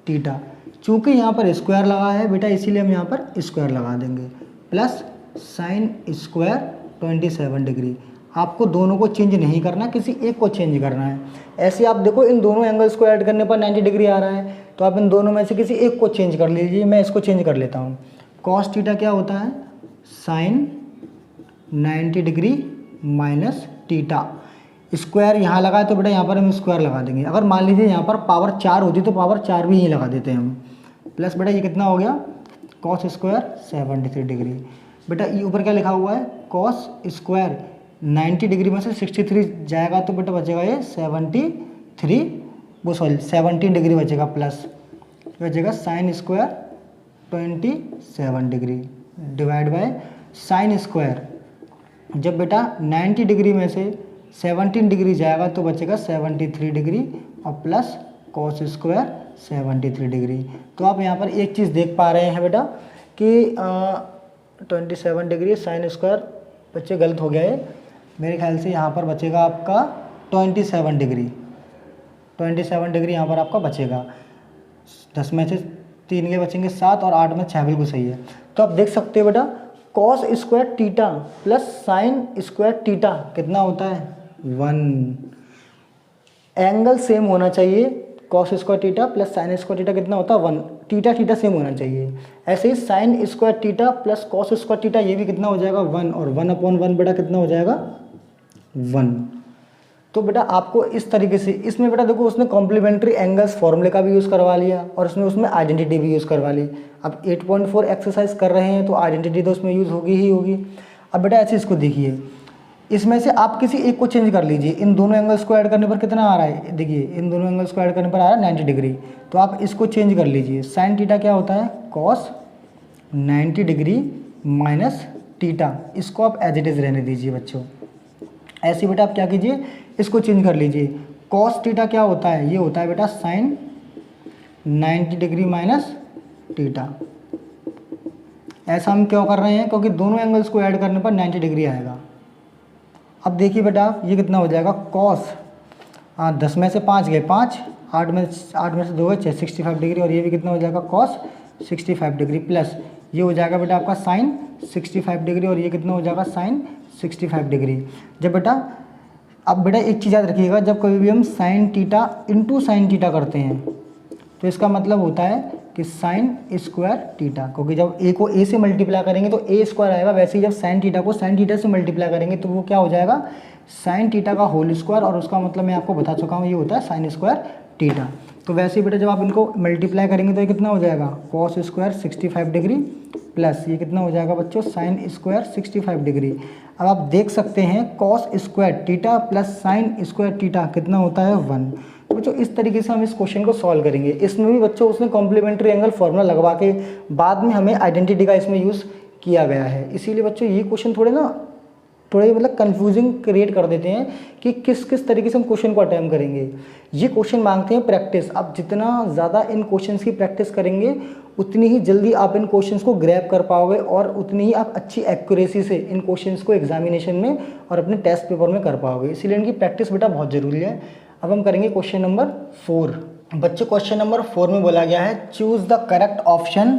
थीटा। चूँकि यहाँ पर स्क्वायर लगा है बेटा इसीलिए हम यहाँ पर स्क्वायर लगा देंगे, प्लस साइन स्क्वायर 27 डिग्री। आपको दोनों को चेंज नहीं करना, किसी एक को चेंज करना है। ऐसे आप देखो इन दोनों एंगल्स को ऐड करने पर 90 डिग्री आ रहा है, तो आप इन दोनों में से किसी एक को चेंज कर लीजिए। मैं इसको चेंज कर लेता हूँ। कॉस थीटा क्या होता है, sine 90 degree minus theta. Square यहाँ लगा है तो बेटा यहाँ पर हम स्क्वायर लगा देंगे। अगर मान लीजिए यहाँ पर पावर 4 होती तो पावर 4 भी यहीं लगा देते हैं हम। प्लस बेटा ये कितना हो गया, कॉस स्क्वायर 73 डिग्री। बेटा ये ऊपर क्या लिखा हुआ है, कॉस स्क्वायर 90 डिग्री में से 63 जाएगा तो बेटा बचेगा ये 17 डिग्री बचेगा, प्लस बचेगा sine square 27 degree divide by sine square. जब बेटा 90 डिग्री में से 17 डिग्री जाएगा तो बचेगा 73 डिग्री और प्लस कॉस स्क्वायर 73 डिग्री। तो आप यहाँ पर एक चीज़ देख पा रहे हैं बेटा कि 27 डिग्री साइन स्क्वायर बच्चे गलत हो गया है, मेरे ख्याल से यहाँ पर बचेगा आपका 27 डिग्री। 27 डिग्री यहाँ पर आपका बचेगा। 10 में से 3 के बचेंगे 7 और 8 में 6 बिल्कुल सही है। तो आप देख सकते हो बेटा cos square theta plus sine square theta कितना होता है 1। एंगल सेम होना चाहिए, cos square theta plus sine square theta कितना होता है 1। थीटा थीटा सेम होना चाहिए। ऐसे ही sine square theta plus cos square theta ये भी कितना हो जाएगा 1, और 1/1 बेटा कितना हो जाएगा 1। तो बेटा आपको इस तरीके से इसमें बेटा देखो उसने कॉम्प्लीमेंट्री एंगल्स फॉर्मूले का भी यूज़ करवा लिया और उसमें आइडेंटिटी भी यूज़ करवा ली। अब 8.4 एक्सरसाइज कर रहे हैं तो आइडेंटिटी तो उसमें यूज़ होगी ही होगी। अब बेटा ऐसे इसको देखिए, इसमें से आप किसी एक को चेंज कर लीजिए। इन दोनों एंगल्स को ऐड करने पर कितना आ रहा है, देखिए इन दोनों एंगल्स को ऐड करने पर आ रहा है 90 डिग्री। तो आप इसको चेंज कर लीजिए। साइन थीटा क्या होता है, कॉस 90 डिग्री माइनस थीटा। इसको आप एज इट इज़ रहने दीजिए बच्चों। ऐसे बेटा आप क्या कीजिए, इसको चेंज कर लीजिए। कॉस थीटा क्या होता है, ये होता है बेटा साइन 90 डिग्री माइनस थीटा। ऐसा हम क्यों कर रहे हैं, क्योंकि दोनों एंगल्स को ऐड करने पर 90 डिग्री आएगा। अब देखिए बेटा ये कितना हो जाएगा, कॉस 10 में से 5 गए 5, 8 में से 2 गए 6, 65 डिग्री। और ये भी कितना हो जाएगा, कॉस 65 डिग्री प्लस ये हो जाएगा बेटा आपका साइन 65 डिग्री। और ये कितना हो जाएगा, साइन 65 डिग्री। जब बेटा अब बेटा एक चीज़ याद रखिएगा, जब कभी भी हम sine theta into sine theta करते हैं तो इसका मतलब होता है कि साइन स्क्वायर थीटा, क्योंकि जब ए को ए से मल्टीप्लाई करेंगे तो ए स्क्वायर आएगा। वैसे ही जब साइन थीटा को साइन थीटा से मल्टीप्लाई करेंगे तो वो क्या हो जाएगा, साइन थीटा का होल स्क्वायर। और उसका मतलब मैं आपको बता चुका हूँ, ये होता है साइन स्क्वायर थीटा। तो वैसे ही बेटा जब आप इनको मल्टीप्लाई करेंगे तो ये कितना हो जाएगा, कॉस स्क्वायर 65 डिग्री प्लस ये कितना हो जाएगा बच्चों, साइन स्क्वायर 65 डिग्री। अब आप देख सकते हैं cos square theta plus sine square theta कितना होता है 1। तो बच्चों इस तरीके से हम इस क्वेश्चन को सॉल्व करेंगे। इसमें भी बच्चों उसने कॉम्प्लीमेंट्री एंगल फॉर्मूला लगवा के बाद में हमें आइडेंटिटी का इसमें यूज़ किया गया है। इसीलिए बच्चों ये क्वेश्चन थोड़े मतलब कंफ्यूजिंग क्रिएट कर देते हैं कि किस किस तरीके से हम क्वेश्चन को अटेम्प्ट करेंगे। ये क्वेश्चन मांगते हैं प्रैक्टिस। आप जितना ज़्यादा इन क्वेश्चंस की प्रैक्टिस करेंगे उतनी ही जल्दी आप इन क्वेश्चंस को ग्रैब कर पाओगे और उतनी ही आप अच्छी एक्यूरेसी से इन क्वेश्चंस को एग्जामिनेशन में और अपने टेस्ट पेपर में कर पाओगे। इसीलिए इनकी प्रैक्टिस बेटा बहुत ज़रूरी है। अब हम करेंगे क्वेश्चन नंबर 4। बच्चों क्वेश्चन नंबर 4 में बोला गया है choose the correct option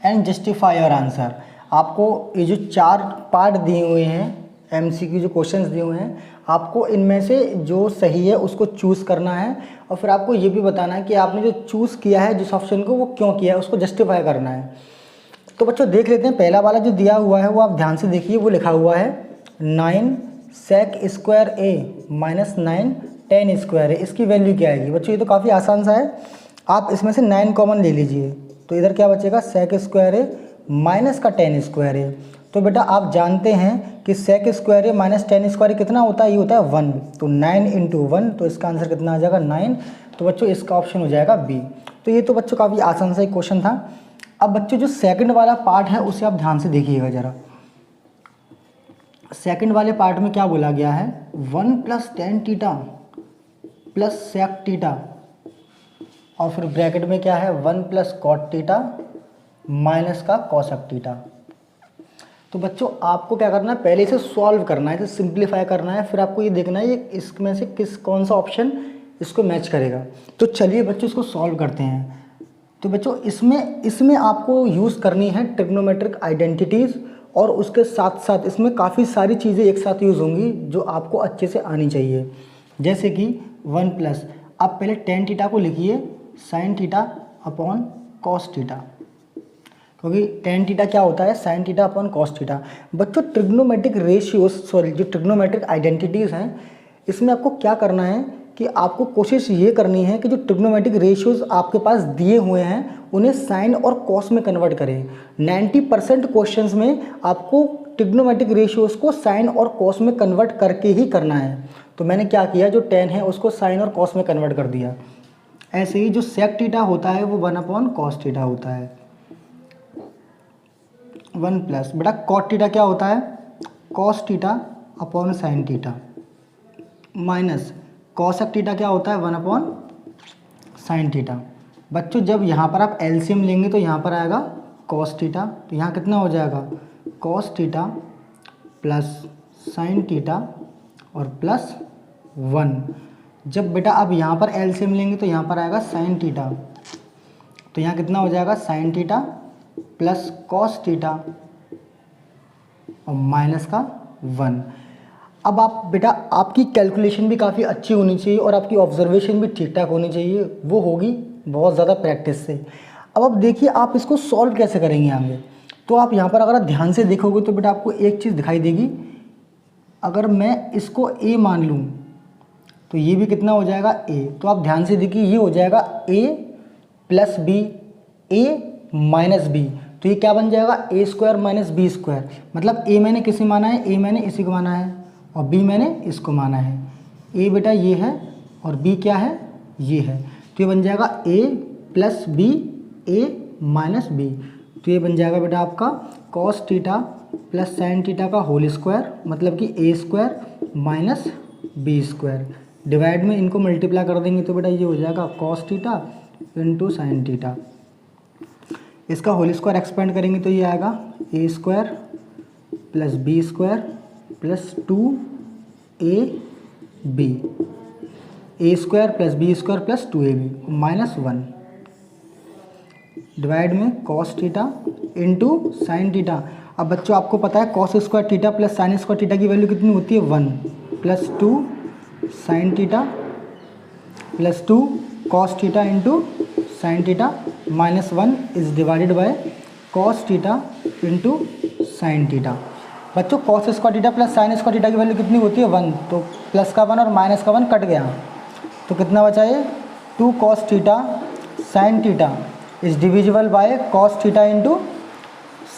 and justify your answer. आपको ये जो 4 पार्ट दिए हुए हैं, एमसीक्यू जो क्वेश्चंस दिए हुए हैं, आपको इनमें से जो सही है उसको चूज़ करना है और फिर आपको ये भी बताना है कि आपने जो चूज़ किया है जिस ऑप्शन को वो क्यों किया है, उसको जस्टिफाई करना है। तो बच्चों देख लेते हैं, पहला वाला जो दिया हुआ है वो आप ध्यान से देखिए। वो लिखा हुआ है 9 sec square A minus 9 tan square ए। इसकी वैल्यू क्या आएगी बच्चों, ये तो काफ़ी आसान सा है। आप इसमें से 9 कॉमन ले लीजिए तो इधर क्या बचेगा, sec स्क्वायर ए माइनस का tan स्क्वायर ए। तो बेटा आप जानते हैं कि sec square A minus tan square A कितना होता है, ये होता है 1। तो 9 × 1, तो इसका आंसर कितना आ जाएगा 9। तो बच्चों इसका ऑप्शन हो जाएगा बी। तो ये तो बच्चों काफ़ी आसान सा एक क्वेश्चन था। अब बच्चों जो सेकंड वाला पार्ट है उसे आप ध्यान से देखिएगा ज़रा। सेकंड वाले पार्ट में क्या बोला गया है, 1 + tan theta plus sec theta और फिर ब्रैकेट में क्या है 1 + cot थीटा माइनस का cosec थीटा। तो बच्चों आपको क्या करना है, पहले इसे सॉल्व करना है, इसे सिंप्लीफाई करना है। फिर आपको ये देखना है ये इसमें से कौन सा ऑप्शन इसको मैच करेगा। तो चलिए बच्चों इसको सॉल्व करते हैं। तो बच्चों इसमें आपको यूज़ करनी है ट्रिग्नोमेट्रिक आइडेंटिटीज़ और उसके साथ साथ इसमें काफ़ी सारी चीज़ें एक साथ यूज़ होंगी जो आपको अच्छे से आनी चाहिए। जैसे कि 1+, आप पहले tan थीटा को लिखिए sin theta upon cos theta, क्योंकि tan थीटा क्या होता है, sin theta upon cos theta. बच्चों ट्रिग्नोमेट्रिक जो ट्रिग्नोमेट्रिक आइडेंटिटीज़ हैं इसमें आपको क्या करना है कि आपको कोशिश ये करनी है कि जो ट्रिग्नोमेट्रिक रेशियोज़ आपके पास दिए हुए हैं उन्हें साइन और कॉस में कन्वर्ट करें। 90% क्वेश्चंस में आपको ट्रिग्नोमेट्रिक रेशियोज़ को साइन और कॉस में कन्वर्ट करके ही करना है। तो मैंने क्या किया, जो tan है उसको साइन और कॉस में कन्वर्ट कर दिया। ऐसे ही जो sec थीटा होता है वो 1/cos थीटा होता है। 1+ बेटा cot थीटा क्या होता है, cos theta upon sin theta minus cosec theta क्या होता है 1/sin थीटा। बच्चों जब यहाँ पर आप एलसीएम लेंगे तो यहाँ पर आएगा cos थीटा, तो यहाँ कितना हो जाएगा cos theta plus sin theta और प्लस 1। जब बेटा आप यहाँ पर एलसीएम लेंगे तो यहाँ पर आएगा sin थीटा, तो यहाँ कितना हो जाएगा sin theta plus cos theta और माइनस का 1। अब आप बेटा आपकी कैलकुलेशन भी काफ़ी अच्छी होनी चाहिए और आपकी ऑब्जर्वेशन भी ठीक ठाक होनी चाहिए, वो होगी बहुत ज़्यादा प्रैक्टिस से। अब देखिए आप इसको सॉल्व कैसे करेंगे आगे। तो आप यहाँ पर अगर आप ध्यान से देखोगे तो बेटा आपको एक चीज़ दिखाई देगी, अगर मैं इसको a मान लूँ तो ये भी कितना हो जाएगा a। तो आप ध्यान से देखिए ये हो जाएगा a + b, a - b। तो ये क्या बन जाएगा a² - b²। मतलब a मैंने किसे माना है, a मैंने इसी को माना है। और बी मैंने इसको माना है। ए बेटा ये है और बी क्या है, ये है। तो ये बन जाएगा A plus B A minus B. तो ये बन जाएगा बेटा आपका cos theta plus sine theta का होल स्क्वायर, मतलब कि A square minus B square. Divide में इनको मल्टीप्लाई कर देंगे तो बेटा ये हो जाएगा cos theta into sine theta. इसका होल स्क्वायर एक्सपेंड करेंगे तो ये आएगा A square plus B square plus 2ab, A square plus B square plus 2ab minus 1। Divide में cos theta into sine theta. अब बच्चों आपको पता है cos square theta plus sine square theta की वैल्यू कितनी होती है, 1 plus 2 sine theta plus 2 cos theta into sine theta minus 1 is divided by cos theta into sine theta. बच्चों cos square theta plus sine square theta की value कितनी होती है, 1। तो प्लस का 1 और माइनस का 1 कट गया, तो कितना बचा ये 2 cos theta sine theta is divisible by cos theta into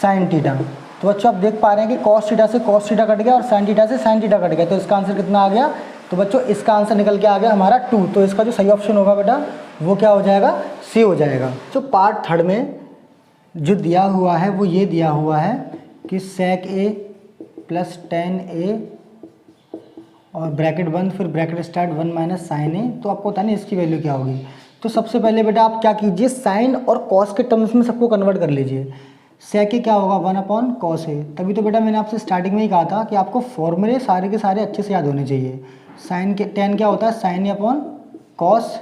sine theta. तो बच्चों आप देख पा रहे हैं कि कॉस थीटा से कॉस थीटा कट गया और साइन थीटा से साइन थीटा कट गया। तो इसका आंसर कितना आ गया, तो बच्चों इसका आंसर निकल के आ गया हमारा 2। तो इसका जो सही ऑप्शन होगा बेटा वो क्या हो जाएगा, सी हो जाएगा। जो पार्ट थर्ड में जो दिया हुआ है वो ये दिया हुआ है कि sec a प्लस टेन ए और ब्रैकेट बंद, फिर bracket start 1 minus sine A. तो आपको पता नहीं इसकी वैल्यू क्या होगी। तो सबसे पहले बेटा आप क्या कीजिए, साइन और कॉस के टर्म्स में सबको कन्वर्ट कर लीजिए। sec a क्या होगा 1 अपॉन कॉस ए। तभी तो बेटा मैंने आपसे स्टार्टिंग में ही कहा था कि आपको फॉर्मूले सारे के सारे अच्छे से याद होने चाहिए। साइन के टेन क्या होता है, sign A upon cos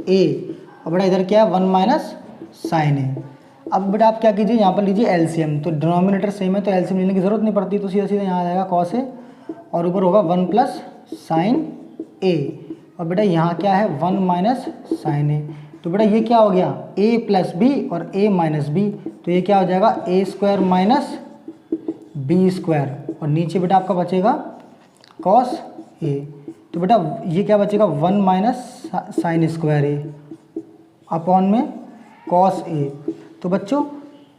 A, और बेटा इधर क्या है 1 माइनस साइन ए। अब बेटा आप क्या कीजिए, यहाँ पर लीजिए एलसीएम। तो डिनोमिनेटर सेम है तो एलसीएम लेने की जरूरत नहीं पड़ती, तो सीधा सीधा यहाँ आ जाएगा कॉस ए और ऊपर होगा 1 प्लस साइन ए, और बेटा यहाँ क्या है 1 माइनस साइन ए। तो बेटा ये क्या हो गया a प्लस बी और a माइनस बी। तो ये क्या हो जाएगा A square minus B square, और नीचे बेटा आपका बचेगा कॉस ए। तो बेटा ये क्या बचेगा 1 माइनस साइन स्क्वायर ए अपॉन में कॉस ए। तो बच्चों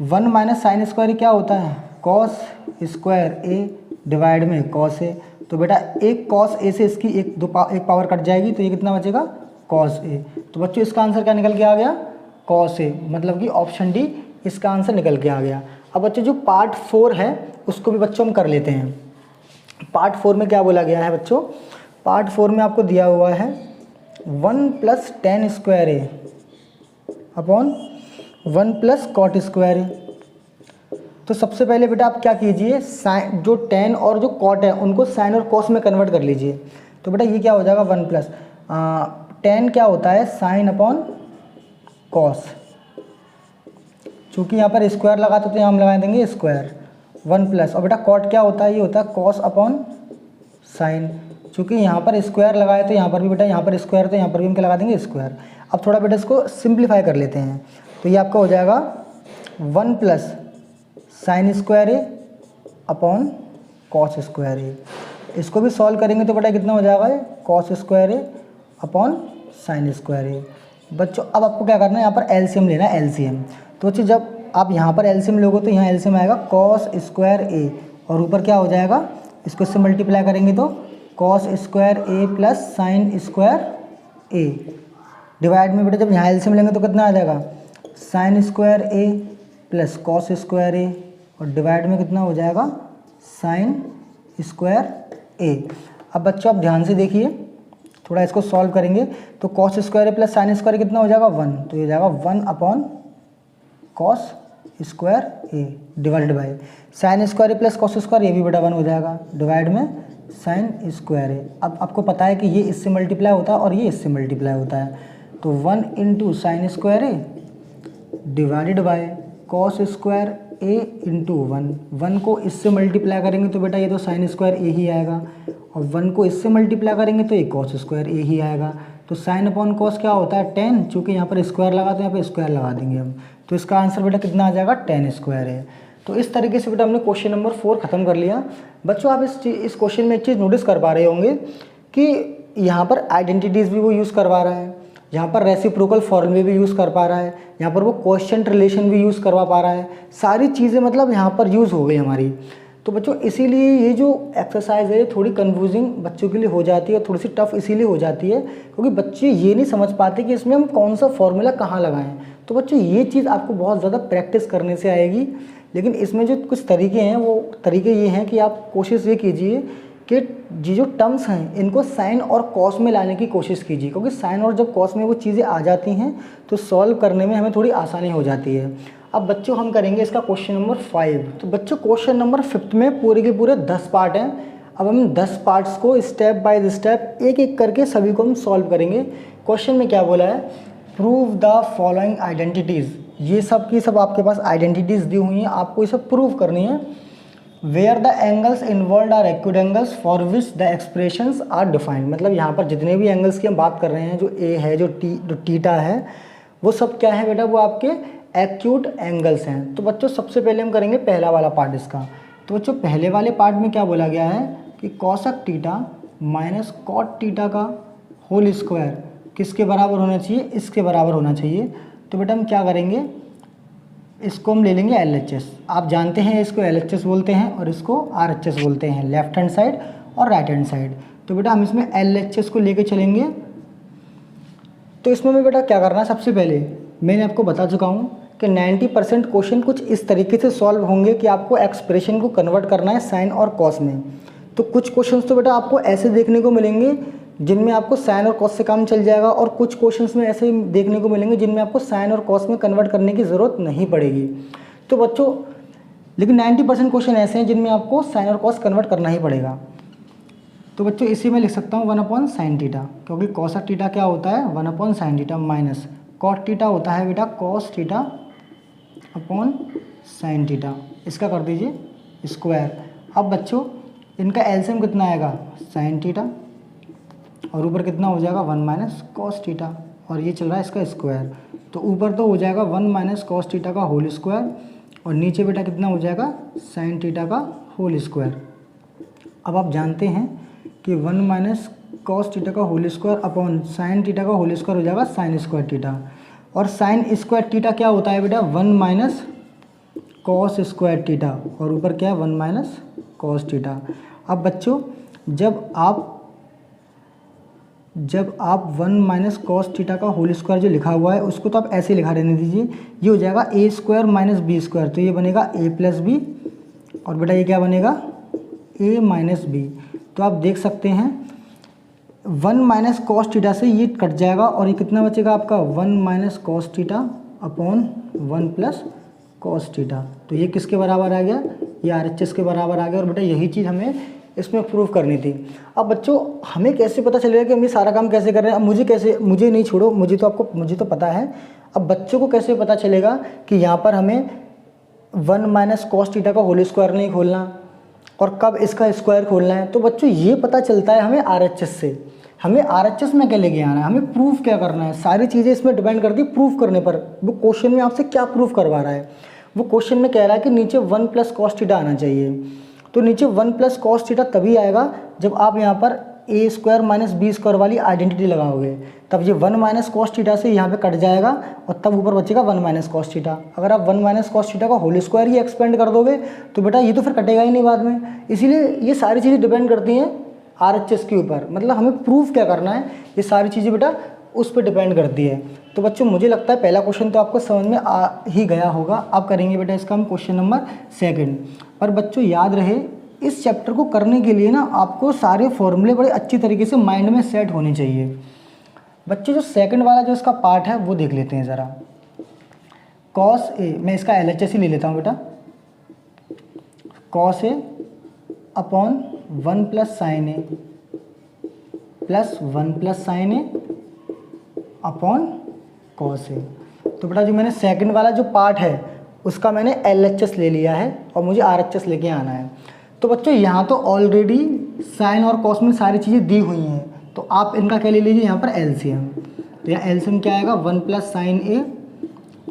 1 माइनस साइन स्क्वायर क्या होता है, कॉस स्क्वायर ए डिवाइड में कॉस ए। तो बेटा एक कॉस ए से इसकी एक पावर कट जाएगी, तो ये कितना बचेगा कॉस ए। तो बच्चों इसका आंसर क्या निकल के आ गया, कॉस ए, मतलब कि ऑप्शन डी इसका आंसर निकल के आ गया। अब बच्चों जो पार्ट 4 है उसको भी बच्चों हम कर लेते हैं। पार्ट 4 में क्या बोला गया है बच्चों, पार्ट 4 में आपको दिया हुआ है 1 प्लस टेन स्क्वायर ए अपॉन 1 प्लस कॉट स्क्वायर ए। तो सबसे पहले बेटा आप क्या कीजिए, साइन जो टेन और जो कॉट है उनको साइन और कॉस में कन्वर्ट कर लीजिए। तो बेटा ये क्या हो जाएगा 1 प्लस टेन क्या होता है साइन अपॉन कॉस, चूँकि यहाँ पर स्क्वायर लगाते तो यहाँ हम लगा देंगे स्क्वायर 1 प्लस, और बेटा कॉट क्या होता है, ये होता है कॉस अपॉन साइन। चूँकि यहाँ पर स्क्वायर लगाए तो यहाँ पर भी बेटा यहाँ पर स्क्वायर, तो यहाँ पर भी हम क्या लगा देंगे स्क्वायर। अब थोड़ा बेटा इसको सिंप्लीफाई कर लेते हैं। तो ये आपका हो जाएगा 1 प्लस साइन स्क्वायर ए अपॉन कॉस स्क्वायर ए। इसको भी सॉल्व करेंगे तो बेटा कितना हो जाएगा कॉस स्क्वायर ए अपॉन साइन स्क्वायर ए। बच्चों अब आपको क्या करना है, यहाँ पर एलसीएम लेना है, एलसीएम। तो बच्चों जब आप यहाँ पर एलसीएम लोगे तो यहाँ एलसीएम आएगा कॉस स्क्वायर ए, और ऊपर क्या हो जाएगा, इसको इससे मल्टीप्लाई करेंगे तो cos square A plus sine square A. Divide में बेटा जब यहाँ एलसीएम लेंगे तो कितना आ जाएगा sine square A plus cos square A, और डिवाइड में कितना हो जाएगा साइन स्क्वायर ए। अब बच्चों आप ध्यान से देखिए, थोड़ा इसको सॉल्व करेंगे तो cos square A plus sine square कितना हो जाएगा 1, तो ये जाएगा 1 upon cos square A divided by sine square A plus cos square, ये भी बेटा 1 हो जाएगा, डिवाइड में साइन स्क्वायर ए। अब आपको पता है कि ये इससे मल्टीप्लाई होता है और ये इससे मल्टीप्लाई होता है, तो 1 into sine square A divided by cos square A into 1 को इससे मल्टीप्लाई करेंगे तो बेटा ये तो साइन स्क्वायर ए ही आएगा, और 1 को इससे मल्टीप्लाई करेंगे तो ये कॉस स्क्वायर ए ही आएगा। तो साइन अपॉन कॉस क्या होता है 10, चूँकि यहाँ पर स्क्वायर लगा तो यहाँ पर स्क्वायर लगा देंगे हम, तो इसका आंसर बेटा कितना आ जाएगा 10 स्क्वायर है। तो इस तरीके से बेटा हमने क्वेश्चन नंबर 4 ख़त्म कर लिया। बच्चों आप इस क्वेश्चन में एक चीज़ नोटिस कर पा रहे होंगे कि यहाँ पर आइडेंटिटीज़ भी वो यूज़ करवा रहा है, यहाँ पर रेसिप्रोकल फॉर्मूले भी यूज़ कर पा रहा है, यहाँ पर वो क्वोशिएंट रिलेशन भी यूज़ करवा पा रहा है, सारी चीज़ें मतलब यहाँ पर यूज़ हो गई हमारी। तो बच्चों इसीलिए ये जो एक्सरसाइज है ये थोड़ी कन्फ्यूजिंग बच्चों के लिए हो जाती है, थोड़ी सी टफ इसीलिए हो जाती है क्योंकि बच्चे ये नहीं समझ पाते कि इसमें हम कौन सा फॉर्मूला कहाँ लगाएं। तो बच्चों ये चीज़ आपको बहुत ज़्यादा प्रैक्टिस करने से आएगी, लेकिन इसमें जो कुछ तरीके हैं वो तरीके ये हैं कि आप कोशिश ये कीजिए कि ये जो टर्म्स हैं इनको साइन और कॉस में लाने की कोशिश कीजिए, क्योंकि साइन और जब कॉस में वो चीज़ें आ जाती हैं तो सॉल्व करने में हमें थोड़ी आसानी हो जाती है। अब बच्चों हम करेंगे इसका क्वेश्चन नंबर 5। तो बच्चों क्वेश्चन नंबर 5 में पूरे के पूरे 10 पार्ट हैं। अब हम 10 पार्ट्स को स्टेप बाय स्टेप एक एक करके सभी को हम सॉल्व करेंगे। क्वेश्चन में क्या बोला है, प्रूव द फॉलोइंग आइडेंटिटीज़। ये सब की सब आपके पास आइडेंटिटीज़ दी हुई हैं, आपको ये सब प्रूव करनी है। Where the angles involved are acute angles for which the expressions are defined. मतलब यहाँ पर जितने भी एंगल्स की हम बात कर रहे हैं, जो ए है, जो टीटा है, वो सब क्या है बेटा, वो आपके एक्यूट एंगल्स हैं। तो बच्चों सबसे पहले हम करेंगे पहला वाला पार्ट इसका। तो बच्चों पहले वाले पार्ट में क्या बोला गया है कि cosec theta minus cot theta का होल स्क्वायर किसके बराबर होना चाहिए, इसके बराबर होना चाहिए। तो बेटा हम क्या करेंगे, इसको हम ले लेंगे LHS। आप जानते हैं इसको LHS बोलते हैं और इसको RHS बोलते हैं, लेफ्ट हैंड साइड और राइट हैंड साइड। तो बेटा हम इसमें LHS को लेके चलेंगे। तो इसमें मैं बेटा क्या करना है, सबसे पहले मैंने आपको बता चुका हूँ कि 90% क्वेश्चन कुछ इस तरीके से सॉल्व होंगे कि आपको एक्सप्रेशन को कन्वर्ट करना है साइन और कॉस में। तो कुछ क्वेश्चंस तो बेटा आपको ऐसे देखने को मिलेंगे जिनमें आपको साइन और कॉस से काम चल जाएगा, और कुछ क्वेश्चंस में ऐसे देखने को मिलेंगे जिनमें आपको साइन और कॉस में कन्वर्ट करने की ज़रूरत नहीं पड़ेगी। तो बच्चों लेकिन 90% क्वेश्चन ऐसे हैं जिनमें आपको साइन और कॉस कन्वर्ट करना ही पड़ेगा। तो बच्चों इसी में लिख सकता हूँ 1/sin थीटा, क्योंकि कॉसक टीटा क्या होता है 1/sin theta, minus cot theta होता है बेटा cos theta upon sine theta. इसका कर दीजिए स्क्वायर। अब बच्चों इनका एलसीएम कितना आएगा, साइन थीटा, और ऊपर कितना हो जाएगा 1 माइनस कॉस थीटा, और ये चल रहा है इसका स्क्वायर। तो ऊपर तो हो जाएगा 1 माइनस कॉस थीटा का होल स्क्वायर, और नीचे बेटा कितना हो जाएगा साइन थीटा का होल स्क्वायर। अब आप जानते हैं कि 1 माइनस कॉस थीटा का whole square upon sine theta का होल स्क्वायर हो जाएगा साइन स्क्वायर थीटा, और साइन स्क्वायर थीटा क्या होता है बेटा 1 माइनस कॉस स्क्वायर थीटा, और ऊपर क्या है 1 माइनस कॉस थीटा। अब बच्चों जब आप 1 माइनस कॉस थीटा का होल स्क्वायर जो लिखा हुआ है उसको तो आप ऐसे लिखा रहने दीजिए, ये हो जाएगा A square minus B square, तो ये बनेगा ए प्लस बी, और बेटा ये क्या बनेगा ए माइनस बी। तो आप देख सकते हैं 1 माइनस कॉस थीटा से ये कट जाएगा, और ये कितना बचेगा आपका 1 minus cos theta upon 1 plus cos theta. तो ये किसके बराबर आ गया, ये RHS के बराबर आ गया। और बेटा यही चीज़ हमें इसमें प्रूव करनी थी। अब बच्चों हमें कैसे पता चलेगा कि हम ये सारा काम कैसे कर रहे हैं। अब मुझे नहीं छोड़ो, मुझे तो पता है। अब बच्चों को कैसे पता चलेगा कि यहाँ पर हमें 1 माइनस कॉस थीटा का होल स्क्वायर नहीं खोलना और कब इसका स्क्वायर खोलना है। तो बच्चों ये पता चलता है हमें RHS से। हमें RHS में क्या लेके आना है, हमें प्रूफ क्या करना है, सारी चीज़ें इसमें डिपेंड करती है प्रूफ करने पर। वो क्वेश्चन में आपसे क्या प्रूफ करवा रहा है, वो क्वेश्चन में कह रहा है कि नीचे 1 प्लस कॉस थीटा आना चाहिए। तो नीचे 1 प्लस कॉस थीटा तभी आएगा जब आप यहाँ पर ए स्क्वायर माइनस बी स्क्वायर वाली आइडेंटिटी लगाओगे, तब ये 1 माइनस कॉस थीटा से यहाँ पे कट जाएगा और तब ऊपर बचेगा 1 माइनस कॉस थीटा। अगर आप 1 माइनस कॉस थीटा का होल स्क्वायर ही एक्सपेंड कर दोगे तो बेटा ये तो फिर कटेगा ही नहीं बाद में। इसीलिए ये सारी चीज़ें डिपेंड करती हैं RHS के ऊपर, मतलब हमें प्रूफ क्या करना है, ये सारी चीज़ें बेटा उस पर डिपेंड करती है। तो बच्चों मुझे लगता है पहला क्वेश्चन तो आपको समझ में आ ही गया होगा। अब करेंगे बेटा इसका हम क्वेश्चन नंबर 2। पर बच्चों याद रहे इस चैप्टर को करने के लिए ना आपको सारे फॉर्मूले बड़े अच्छी तरीके से माइंड में सेट होने चाहिए। बच्चे जो सेकंड वाला जो इसका पार्ट है वो देख लेते हैं ज़रा। कॉस ए, मैं इसका LHS ही ले लेता हूँ बेटा, cos A upon 1 plus sine A plus 1 plus sine A upon cos A. तो बेटा जो मैंने सेकंड वाला जो पार्ट है उसका मैंने LHS ले लिया है और मुझे RHS लेके आना है। तो बच्चों यहाँ तो ऑलरेडी साइन और कॉस में सारी चीज़ें दी हुई हैं, तो आप इनका क्या ले लीजिए यहाँ पर LCM। तो यहाँ LCM क्या आएगा 1 प्लस साइन ए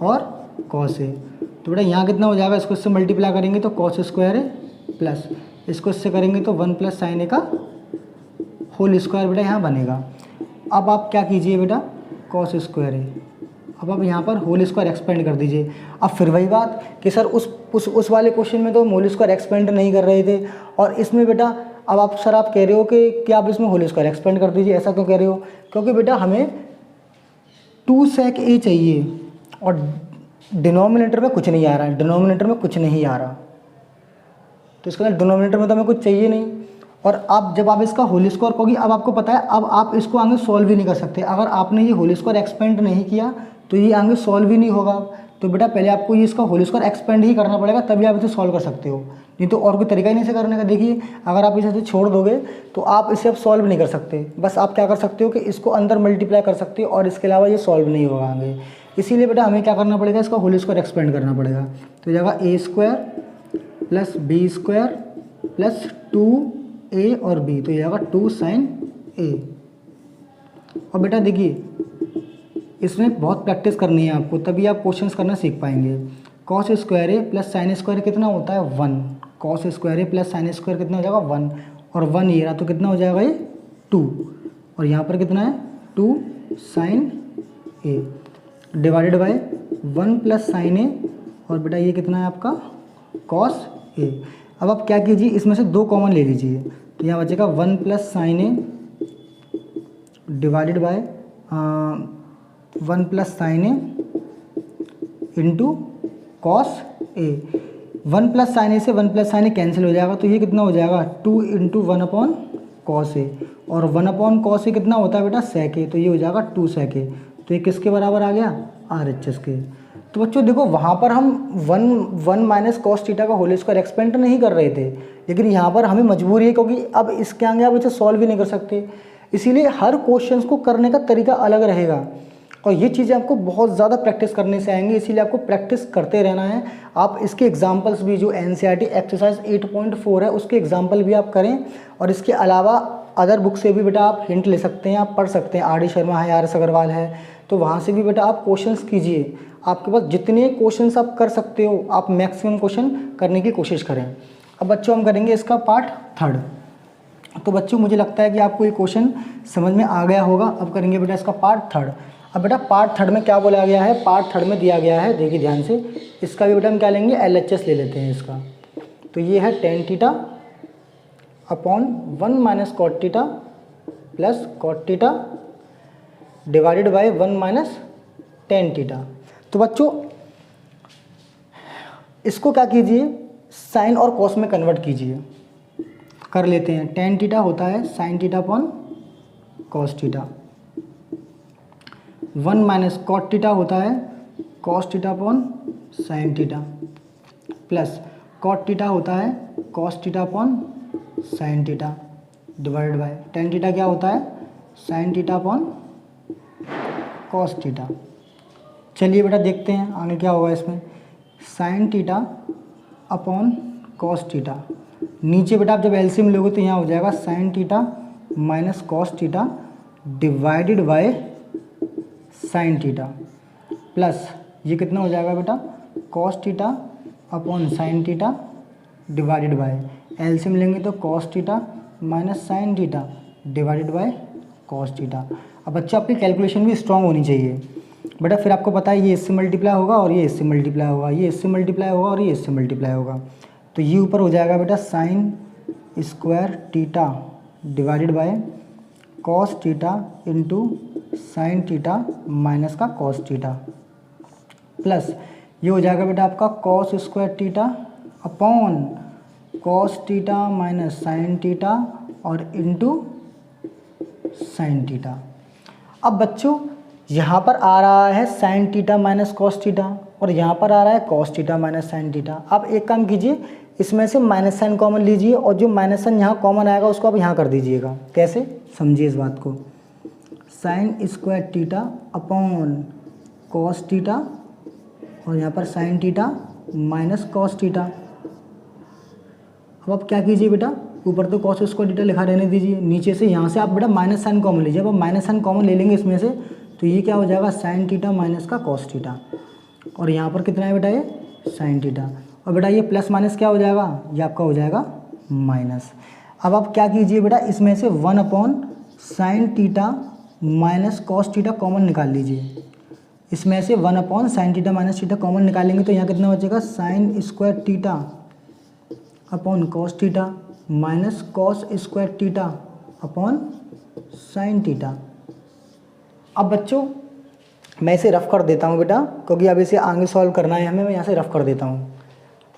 और कॉस ए। तो बेटा यहाँ कितना हो जाएगा, इसको इससे मल्टीप्लाई करेंगे तो कॉस स्क्वायर ए प्लस इसको इससे करेंगे तो 1 प्लस साइन ए का होल स्क्वायर बेटा यहाँ बनेगा। अब आप क्या कीजिए बेटा, कॉस स्क्वायर ए अब आप यहाँ पर होल स्क्वायर एक्सपेंड कर दीजिए। अब फिर वही बात कि सर उस वाले क्वेश्चन में तो होल स्क्वायर एक्सपेंड नहीं कर रहे थे, और इसमें बेटा अब आप सर आप कह रहे हो कि आप इसमें होल स्क्वायर एक्सपेंड कर दीजिए, ऐसा क्यों कह रहे हो? क्योंकि बेटा हमें 2 sec a चाहिए और डिनोमिनेटर में कुछ नहीं आ रहा है, डिनोमिनेटर में कुछ नहीं आ रहा, तो इसका डिनोमिनेटर में तो हमें कुछ चाहिए नहीं। और अब जब आप इसका होल स्क्वायर कहोगे, अब आपको पता है अब आप इसको आगे सॉल्व ही नहीं कर सकते। अगर आपने ये होल स्क्वायर एक्सपेंड नहीं किया तो ये आगे सॉल्व ही नहीं होगा। तो बेटा पहले आपको ये इसका होल स्क्वायर एक्सपेंड ही करना पड़ेगा, तभी आप इसे सॉल्व कर सकते हो, नहीं तो और कोई तरीका ही नहीं से करने का। देखिए अगर आप इसे छोड़ दोगे तो आप इसे अब सॉल्व नहीं कर सकते। बस आप क्या कर सकते हो कि इसको अंदर मल्टीप्लाई कर सकते हो, और इसके अलावा ये सॉल्व नहीं होगा आगे। इसीलिए बेटा हमें क्या करना पड़ेगा, इसका होल स्क्वायर एक्सपेंड करना पड़ेगा। तो जगह a square plus B square plus 2a और b, तो ये आएगा 2 sin a। और बेटा देखिए इसमें बहुत प्रैक्टिस करनी है आपको, तभी आप क्वेश्चंस करना सीख पाएंगे। cos square a plus sine square कितना होता है 1, cos square a plus sine square कितना हो जाएगा 1, और 1 ये रहा तो कितना हो जाएगा ये 2, और यहाँ पर कितना है 2 sin a divided by 1 plus sign a, और बेटा ये कितना है आपका cos a। अब आप क्या कीजिए, इसमें से 2 कॉमन ले लीजिए, तो यहाँ बचेगा 1 plus sign a divided by 1 plus sign a into cos a। 1 plus sign a से 1 प्लस साइन a कैंसिल हो जाएगा, तो ये कितना हो जाएगा 2 इंटू 1 अपॉन कॉस a, और 1 अपॉन कॉस a कितना होता है बेटा sec a, तो ये हो जाएगा 2 sec a। तो ये किसके बराबर आ गया RHS के। तो बच्चों देखो वहाँ पर हम 1 माइनस कॉस थीटा का होल स्क्वायर एक्सपेंड नहीं कर रहे थे, लेकिन यहाँ पर हमें मजबूरी है क्योंकि अब इसके आगे आप इसे सॉल्व भी नहीं कर सकते। इसीलिए हर क्वेश्चन को करने का तरीका अलग रहेगा, और ये चीज़ें आपको बहुत ज़्यादा प्रैक्टिस करने से आएंगी, इसीलिए आपको प्रैक्टिस करते रहना है। आप इसके एग्जाम्पल्स भी जो NCERT एक्सरसाइज 8.4 है उसके एग्जाम्पल भी आप करें, और इसके अलावा अदर बुक से भी बेटा आप हिंट ले सकते हैं, आप पढ़ सकते हैं। RD शर्मा है, RS अग्रवाल है, तो वहाँ से भी बेटा आप क्वेश्चंस कीजिए। आपके पास जितने क्वेश्चंस आप कर सकते हो आप मैक्सिमम क्वेश्चन करने की कोशिश करें। अब बच्चों हम करेंगे इसका पार्ट 3। तो बच्चों मुझे लगता है कि आपको ये क्वेश्चन समझ में आ गया होगा। अब करेंगे बेटा इसका पार्ट 3। अब बेटा पार्ट 3 में क्या बोला गया है, पार्ट 3 में दिया गया है, देखिए ध्यान से, इसका भी बेटा हम क्या लेंगे LHS ले लेते हैं इसका। तो ये है tan theta upon 1 minus cot theta plus cot theta divided by 1 minus tan theta. तो बच्चों इसको क्या कीजिए, साइन और कॉस में कन्वर्ट कीजिए, कर लेते हैं। tan थीटा होता है sine theta upon cos theta, 1 minus cot theta होता है cos theta upon sine theta, plus cot theta होता है cos theta upon sine theta divided by tan theta क्या होता है sine theta upon cos theta. चलिए बेटा देखते हैं आगे क्या होगा इसमें। Sine theta upon cos theta, नीचे बेटा आप जब एलसीएम लोगे तो यहाँ हो जाएगा sine theta minus cos theta divided by sign theta, plus ये कितना हो जाएगा बेटा cos theta upon sine theta divided bye, LCM लेंगे तो cos theta minus sign theta divided by cos theta. अब बच्चा आपकी कैलकुलेशन भी स्ट्रांग होनी चाहिए बेटा, फिर आपको पता है ये इससे मल्टीप्लाई होगा और ये इससे मल्टीप्लाई होगा, ये इससे मल्टीप्लाई होगा और ये इससे मल्टीप्लाई होगा, तो ये ऊपर हो जाएगा बेटा sign square theta divided by cos theta into sine theta minus का कॉस थीटा, प्लस ये हो जाएगा बेटा आपका cos square theta upon cos theta minus sign theta और इंटू साइन थीटा। अब बच्चों यहाँ पर आ रहा है sine theta minus cos theta और यहाँ पर आ रहा है cos theta minus sine theta. आप एक काम कीजिए, इसमें से माइनस साइन कॉमन लीजिए और जो माइनस साइन यहाँ कॉमन आएगा उसको आप यहाँ कर दीजिएगा। कैसे, समझिए इस बात को। Sign square theta upon cos theta और यहाँ पर sign theta minus cos theta. अब आप क्या कीजिए बेटा, ऊपर तो कॉस स्क्वायर थीटा लिखा रहने दीजिए, नीचे से यहाँ से आप बेटा माइनस साइन कॉमन लीजिए। अब आप माइनस साइन कॉमन ले लेंगे इसमें से, तो ये क्या हो जाएगा साइन थीटा माइनस का कॉस थीटा और यहाँ पर कितना है बेटा ये साइन थीटा, और बेटा ये प्लस माइनस क्या हो जाएगा, ये आपका हो जाएगा माइनस। अब आप क्या कीजिए बेटा, इसमें से 1 upon sine theta minus cos theta common निकाल लीजिए। इसमें से 1/sin theta minus theta common निकालेंगे तो यहाँ कितना बचेगा, sign square theta upon cos theta minus cos square theta upon sine theta. अब बच्चों मैं इसे रफ कर देता हूँ बेटा, क्योंकि अब इसे आगे सॉल्व करना है हमें, मैं यहाँ से रफ कर देता हूँ।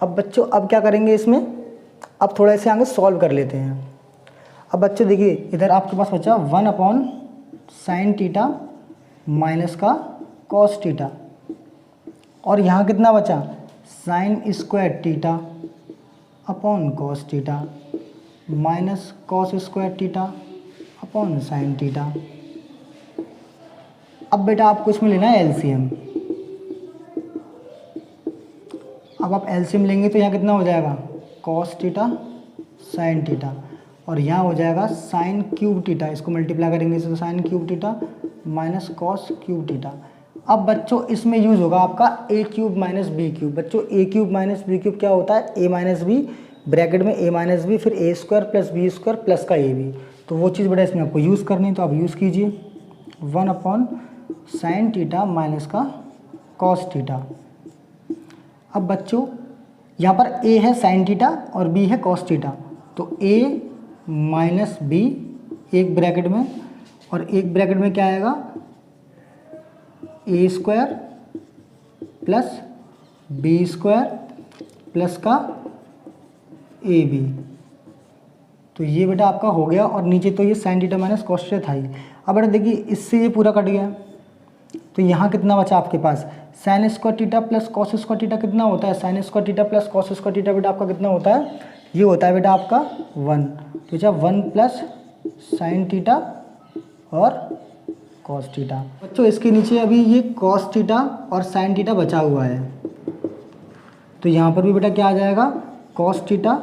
अब बच्चों अब क्या करेंगे इसमें, अब थोड़ा इसे आगे सॉल्व कर लेते हैं। अब बच्चों देखिए इधर आपके पास बचा 1/sin थीटा माइनस का कॉस थीटा, और यहाँ कितना बचा, sign square theta upon cos theta minus cos square theta upon sine theta. अब बेटा आपको इसमें लेना है एलसीएम। अब आप एलसीएम लेंगे तो यहाँ कितना हो जाएगा, कॉस थीटा साइन थीटा, और यहाँ हो जाएगा साइन क्यूब थीटा, इसको मल्टीप्लाई करेंगे तो sine cube theta minus cos cube theta. अब बच्चों इसमें यूज़ होगा आपका ए क्यूब माइनस बी क्यूब। बच्चों ए क्यूब माइनस बी क्यूब क्या होता है, ए माइनस बी ब्रैकेट में ए माइनस बी फिर A square plus B square plus का ए बी, तो वो चीज़ बेटा इसमें आपको यूज़ करनी है, तो आप यूज़ कीजिए 1/sin थीटा माइनस का कॉस थीटा। अब बच्चों यहाँ पर ए है साइन थीटा और बी है कॉस थीटा, तो ए माइनस बी एक ब्रैकेट में, और एक ब्रैकेट में क्या आएगा, A square plus B square plus का ए बी, तो ये बेटा आपका हो गया। और नीचे तो ये sign theta minus cos theta था ही। अब बेटा देखिए इससे ये पूरा कट गया, तो यहाँ कितना बचा आपके पास, sine square theta plus cos square theta कितना होता है, sine square theta plus cos square theta बेटा आपका कितना होता है, ये होता है बेटा आपका 1, तो बचा 1 प्लस साइन थीटा और कॉस थीटा। बच्चों इसके नीचे अभी ये कॉस थीटा और साइन थीटा बचा हुआ है, तो यहाँ पर भी बेटा क्या आ जाएगा, cos theta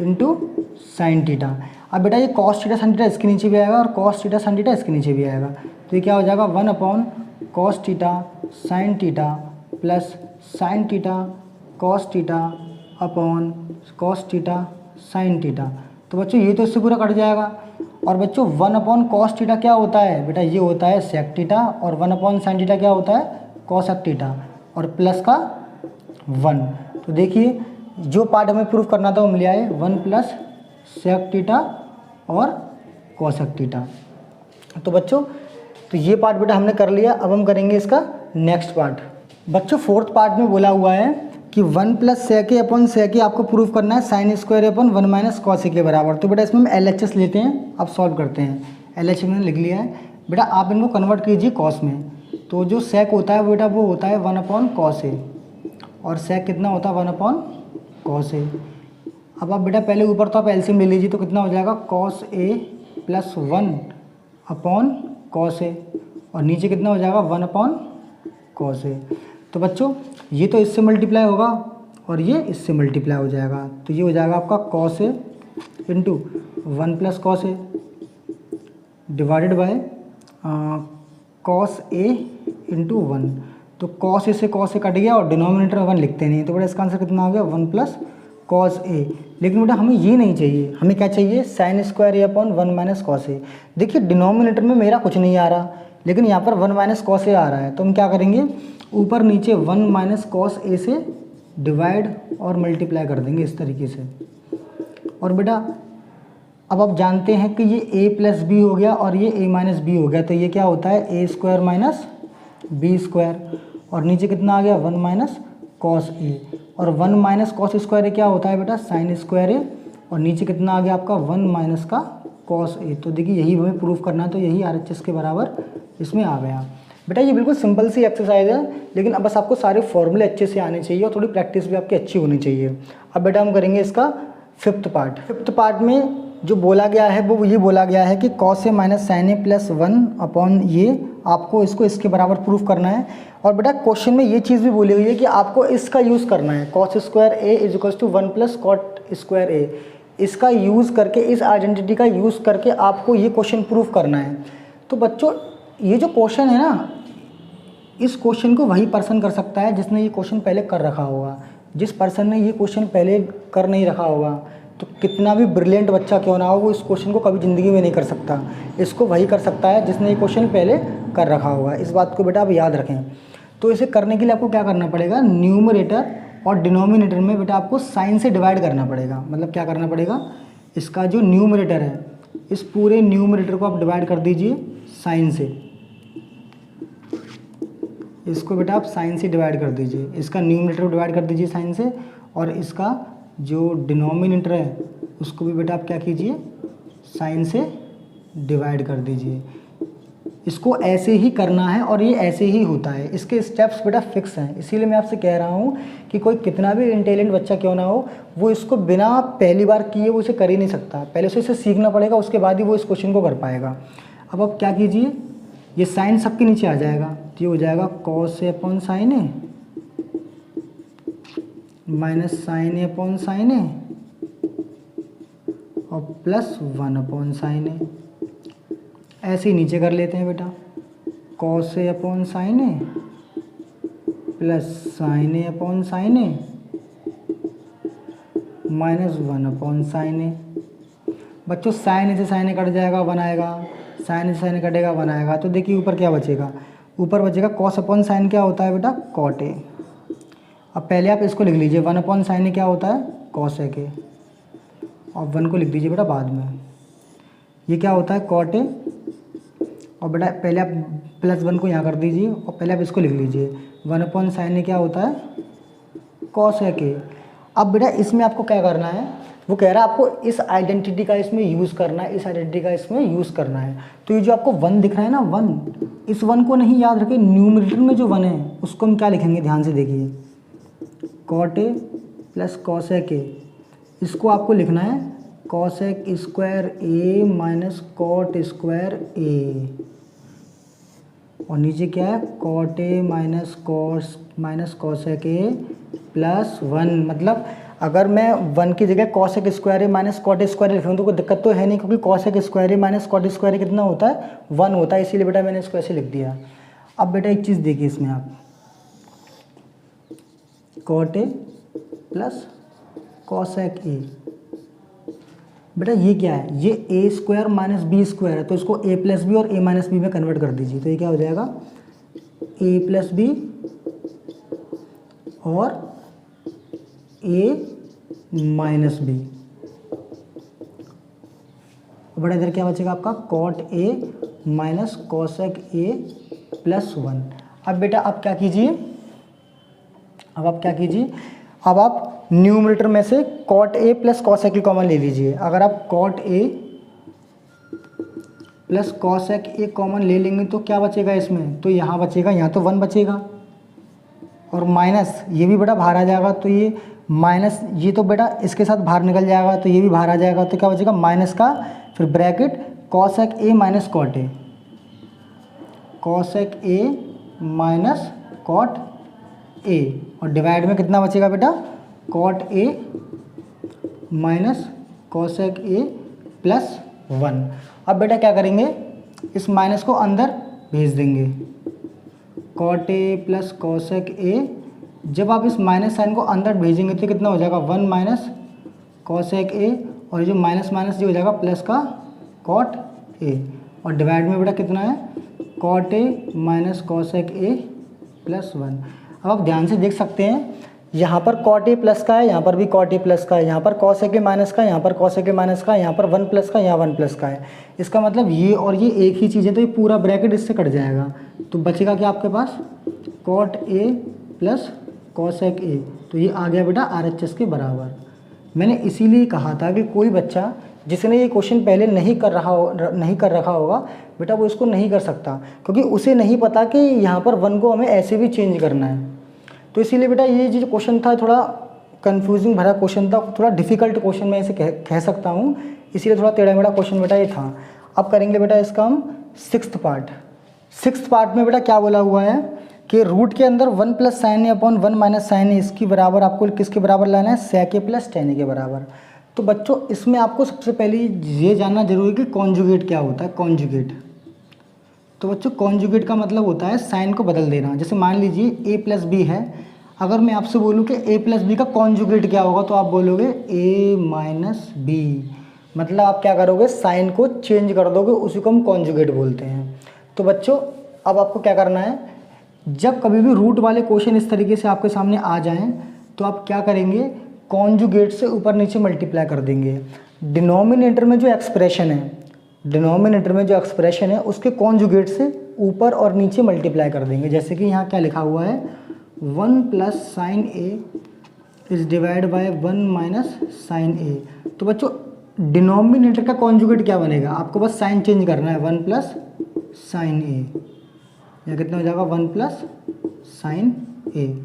into sine theta. अब बेटा ये कॉस थीटा साइन थीटा इसके नीचे भी आएगा और कॉस थीटा साइन थीटा इसके नीचे भी आएगा, तो ये क्या हो जाएगा 1/cos theta sine theta plus sine theta cos theta upon cos theta sine theta. तो बच्चों ये तो इससे पूरा कट जाएगा। और बच्चों 1/cos थीटा क्या होता है बेटा, ये होता है सेक थीटा, और 1/sin थीटा क्या होता है, कॉसेक थीटा, और प्लस का 1। तो देखिए जो पार्ट हमें प्रूफ करना था वो मिल आए, 1 प्लस सेक थीटा और कॉसेक थीटा। तो बच्चों तो ये पार्ट बेटा हमने कर लिया। अब हम करेंगे इसका नेक्स्ट पार्ट। बच्चों फोर्थ पार्ट में बोला हुआ है कि 1 प्लस सेक ए अपॉन सेक ए आपको प्रूफ करना है sine square upon 1 minus cos A के बराबर। तो बेटा इसमें हम LHS लेते हैं, अब सॉल्व करते हैं। LHS मैंने लिख लिया है बेटा, आप इनको कन्वर्ट कीजिए कॉस में। तो जो सेक होता है बेटा वो होता है 1/cos ए, और सेक कितना होता है 1/cos ए। अब आप बेटा पहले ऊपर तो आप एलसीएम ले लीजिए, तो कितना हो जाएगा cos a plus 1/cos a, और नीचे कितना हो जाएगा 1/cos a। तो बच्चों ये तो इससे मल्टीप्लाई होगा और ये इससे मल्टीप्लाई हो जाएगा, तो ये हो जाएगा आपका cos a into 1 plus cos a divided by cos a into 1। तो cos a से cos a कट गया और डिनोमिनेटर में 1 लिखते नहीं, तो बेटा इसका आंसर कितना आ गया 1 प्लस cos a। लेकिन बेटा हमें ये नहीं चाहिए, हमें क्या चाहिए, साइन स्क्वायर ए अपॉन 1 माइनस कॉस ए। देखिए डिनोमिनेटर में मेरा कुछ नहीं आ रहा, लेकिन यहाँ पर 1 माइनस कॉस ए आ रहा है, तो हम क्या करेंगे, ऊपर नीचे 1 माइनस कॉस ए से डिवाइड और मल्टीप्लाई कर देंगे इस तरीके से। और बेटा अब आप जानते हैं कि ये a प्लस बी हो गया और ये a माइनस बी हो गया, तो ये क्या होता है a square minus B square, और नीचे कितना आ गया 1 माइनस कॉस ए, और 1 माइनस कॉस स्क्वायर ए क्या होता है बेटा साइन स्क्वायर ए, और नीचे कितना आ गया आपका 1 माइनस का कॉस ए। तो देखिए यही हमें प्रूफ करना है, तो यही RHS के बराबर इसमें आ गया। बेटा ये बिल्कुल सिंपल सी एक्सरसाइज है, लेकिन अब बस आपको सारे फॉर्मूले अच्छे से आने चाहिए और थोड़ी प्रैक्टिस भी आपकी अच्छी होनी चाहिए। अब बेटा हम करेंगे इसका फिफ्थ पार्ट। फिफ्थ पार्ट में जो बोला गया है वो ये बोला गया है कि cos a minus sine A plus 1 upon ये, आपको इसको इसके बराबर प्रूफ करना है। और बेटा क्वेश्चन में ये चीज़ भी बोली हुई है कि आपको इसका यूज़ करना है, cos square A is equals to 1 plus cot square A. इसका यूज़ करके, इस आइडेंटिटी का यूज़ करके आपको ये क्वेश्चन प्रूफ करना है। तो बच्चों ये जो क्वेश्चन है ना, इस क्वेश्चन को वही पर्सन कर सकता है जिसने ये क्वेश्चन पहले कर रखा होगा। जिस पर्सन ने ये क्वेश्चन पहले कर नहीं रखा होगा, तो कितना भी ब्रिलियंट बच्चा क्यों ना हो, वो इस क्वेश्चन को कभी ज़िंदगी में नहीं कर सकता। इसको वही कर सकता है जिसने ये क्वेश्चन पहले कर रखा होगा। इस बात को बेटा आप याद रखें। तो इसे करने के लिए आपको क्या करना पड़ेगा, न्यूमरेटर और डिनोमिनेटर में बेटा आपको साइन से डिवाइड करना पड़ेगा। मतलब क्या करना पड़ेगा, इसका जो न्यूमरेटर है, इस पूरे न्यूमरेटर को आप डिवाइड कर दीजिए साइन से। इसको बेटा आप साइन से डिवाइड कर दीजिए, इसका न्यूमरेटर को डिवाइड कर दीजिए साइन से, और इसका जो डिनोमिनेटर है उसको भी बेटा आप क्या कीजिए, साइन से डिवाइड कर दीजिए। इसको ऐसे ही करना है और ये ऐसे ही होता है, इसके स्टेप्स बेटा फिक्स हैं। इसीलिए मैं आपसे कह रहा हूँ कि कोई कितना भी इंटेलिजेंट बच्चा क्यों ना हो, वो इसको बिना पहली बार किए वो इसे कर ही नहीं सकता। पहले से इसे सीखना पड़ेगा, उसके बाद ही वो इस क्वेश्चन को कर पाएगा। अब आप क्या कीजिए, ये साइन सबके नीचे आ जाएगा, तो ये हो जाएगा cos A upon sine A minus sine A upon sine ए और प्लस 1 अपॉन साइन ए। ऐसे ही नीचे कर लेते हैं बेटा, cos A upon sine A plus sine A upon sine A minus 1 upon sine ए। बच्चों साइन ए से साइन ए कट जाएगा, 1 आएगा, साइन ए से साइन ए कटेगा, 1 आएगा। तो देखिए ऊपर क्या बचेगा, ऊपर बचेगा कॉस अपॉन साइन क्या होता है बेटा, कॉट ए। अब पहले आप इसको लिख लीजिए, 1 अपॉन साइन ए क्या होता है, कॉस ए के, और 1 को लिख दीजिए बेटा बाद में। ये क्या होता है, कॉट ए, और बेटा पहले आप प्लस 1 को यहाँ कर दीजिए और पहले आप इसको लिख लीजिए, 1 अपॉन साइन ए क्या होता है, कॉस ए के। अब बेटा इसमें आपको क्या करना है, वो कह रहा है आपको इस आइडेंटिटी का इसमें यूज़ करना है, इस आइडेंटिटी का इसमें यूज़ करना है। तो ये जो आपको 1 दिख रहा है ना, 1, इस 1 को नहीं याद रखिए, न्यूमरेटर में जो 1 है उसको हम क्या लिखेंगे, ध्यान से देखिए, cot A plus cos A के। इसको आपको लिखना है cosec square A minus cot square A, और नीचे क्या है, cot A minus cosec A plus 1। मतलब अगर मैं 1 की जगह cosec square A minus cot square A लिखूँ तो कोई दिक्कत तो है नहीं, क्योंकि cosec square A minus cot square A कितना होता है, 1 होता है, इसीलिए बेटा मैंने इसको ऐसे लिख दिया। अब बेटा एक चीज़ देखिए इसमें, आप cot A plus cosec A, बेटा ये क्या है, ये A square minus B square है, तो इसको ए प्लस बी और ए माइनस बी में कन्वर्ट कर दीजिए। तो ये क्या हो जाएगा, ए प्लस बी और ए माइनस बी। बेटा इधर क्या बचेगा आपका, cot A minus cosec A plus 1। अब बेटा आप क्या कीजिए, अब आप न्यूमरेटर में से cot A plus cosec A common ले लीजिए। अगर आप cot A plus cosec A common ले लेंगे तो क्या बचेगा इसमें, तो यहाँ बचेगा, यहाँ तो 1 बचेगा, और माइनस ये भी बेटा बाहर आ जाएगा, तो ये माइनस, ये तो बेटा इसके साथ बाहर निकल जाएगा, तो ये भी बाहर आ जाएगा, तो क्या बचेगा माइनस का, फिर bracket cosec A minus cot A, cosec A minus cot A, और डिवाइड में कितना बचेगा बेटा, cot A minus cosec A plus 1। अब बेटा क्या करेंगे, इस माइनस को अंदर भेज देंगे, cot A plus cosec A. जब आप इस माइनस साइन को अंदर भेजेंगे तो कितना हो जाएगा, 1 माइनस कॉसेक ए, और ये जो माइनस माइनस जो हो जाएगा प्लस का कॉट ए, और डिवाइड में बेटा कितना है, cot A minus cosec A plus 1। अब आप ध्यान से देख सकते हैं, यहाँ पर कॉट ए प्लस का है, यहाँ पर भी कॉट ए प्लस का है, यहाँ पर कॉसेक ए माइनस का, यहाँ पर कॉसेक ए माइनस का, यहाँ पर 1 प्लस का, यहाँ 1 प्लस का है। इसका मतलब ये और ये एक ही चीज़ है, तो ये पूरा ब्रैकेट इससे कट जाएगा, तो बचेगा क्या आपके पास, cot A plus cosec A. तो ये आ गया बेटा RHS के बराबर। मैंने इसीलिए कहा था कि कोई बच्चा जिसने ये क्वेश्चन पहले नहीं कर रखा होगा बेटा, वो इसको नहीं कर सकता, क्योंकि उसे नहीं पता कि यहाँ पर 1 को हमें ऐसे भी चेंज करना है। तो इसीलिए बेटा ये जो क्वेश्चन था थोड़ा कंफ्यूजिंग भरा क्वेश्चन था, थोड़ा डिफ़िकल्ट क्वेश्चन मैं इसे कह सकता हूँ, इसीलिए थोड़ा टेढ़ा मेढ़ा क्वेश्चन बेटा ये था। अब करेंगे बेटा इसका हम 6th पार्ट। 6th पार्ट में बेटा क्या बोला हुआ है कि रूट के अंदर 1 प्लस साइन ए अपॉन 1 माइनस साइन ए, इसकी बराबर आपको किसके बराबर लाना है, सेक ए प्लस टेन ए के बराबर। तो बच्चों इसमें आपको सबसे पहले ये जानना जरूरी है कि कॉन्जुगेट क्या होता है, कॉन्जुगेट। तो बच्चों कॉन्जुगेट का मतलब होता है साइन को बदल देना। जैसे मान लीजिए a प्लस बी है, अगर मैं आपसे बोलूँ कि a प्लस बी का कॉन्जुगेट क्या होगा, तो आप बोलोगे a माइनस बी। मतलब आप क्या करोगे, साइन को चेंज कर दोगे, उसी को हम कॉन्जुगेट बोलते हैं। तो बच्चों अब आपको क्या करना है, जब कभी भी रूट वाले क्वेश्चन इस तरीके से आपके सामने आ जाएं तो आप क्या करेंगे, कॉन्जुगेट से ऊपर नीचे मल्टीप्लाई कर देंगे। डिनोमिनेटर में जो एक्सप्रेशन है उसके कॉन्जुगेट से ऊपर और नीचे मल्टीप्लाई कर देंगे। जैसे कि यहाँ क्या लिखा हुआ है, 1 plus sine A is divide by 1 minus sine A. तो बच्चों डिनोमिनेटर का कॉन्जुगेट क्या बनेगा, आपको बस साइन चेंज करना है, 1 प्लस साइन ए, या कितना हो जाएगा 1 प्लस साइन ए।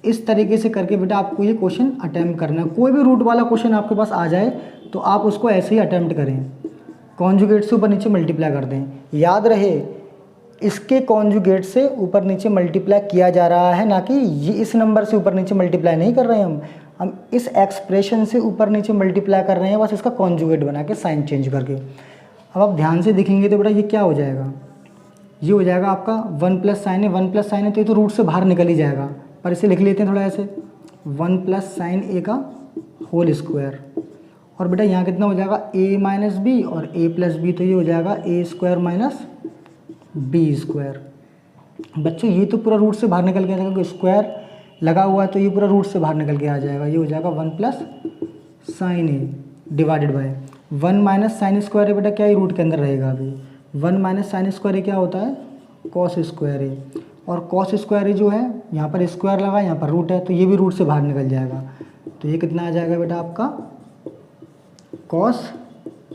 इस तरीके से करके बेटा आपको ये क्वेश्चन अटैम्प्ट करना है। कोई भी रूट वाला क्वेश्चन आपके पास आ जाए तो आप उसको ऐसे ही अटैम्प्ट करें, कॉन्जुगेट से ऊपर नीचे मल्टीप्लाई कर दें। याद रहे इसके कॉन्जुगेट से ऊपर नीचे मल्टीप्लाई किया जा रहा है, ना कि ये इस नंबर से ऊपर नीचे मल्टीप्लाई नहीं कर रहे हैं हम इस एक्सप्रेशन से ऊपर नीचे मल्टीप्लाई कर रहे हैं, बस इसका कॉन्जुगेट बना के साइन चेंज करके। अब आप ध्यान से देखेंगे तो बेटा ये क्या हो जाएगा, ये हो जाएगा आपका 1 plus sine A. 1 plus sine A तो ये तो रूट से बाहर निकल ही जाएगा, पर इसे लिख लेते हैं थोड़ा ऐसे, 1 प्लस साइन ए का होल स्क्वायर। और बेटा यहाँ कितना हो जाएगा a माइनस बी और a प्लस बी, तो ये हो जाएगा a square minus B square. बच्चों ये तो पूरा रूट से बाहर निकल के आ जाएगा, क्योंकि स्क्वायर लगा हुआ है तो ये पूरा रूट से बाहर निकल के आ जाएगा। ये हो जाएगा 1 plus sine A divided by 1 minus sign square है। बेटा क्या ये रूट के अंदर रहेगा, अभी 1 माइनस साइन स्क्वायर क्या होता है, कॉस स्क्वायर ए। और कॉस स्क्वायर जो है यहाँ पर स्क्वायर लगा, यहाँ पर रूट है, तो ये भी रूट से बाहर निकल जाएगा। तो ये कितना आ जाएगा बेटा आपका कॉस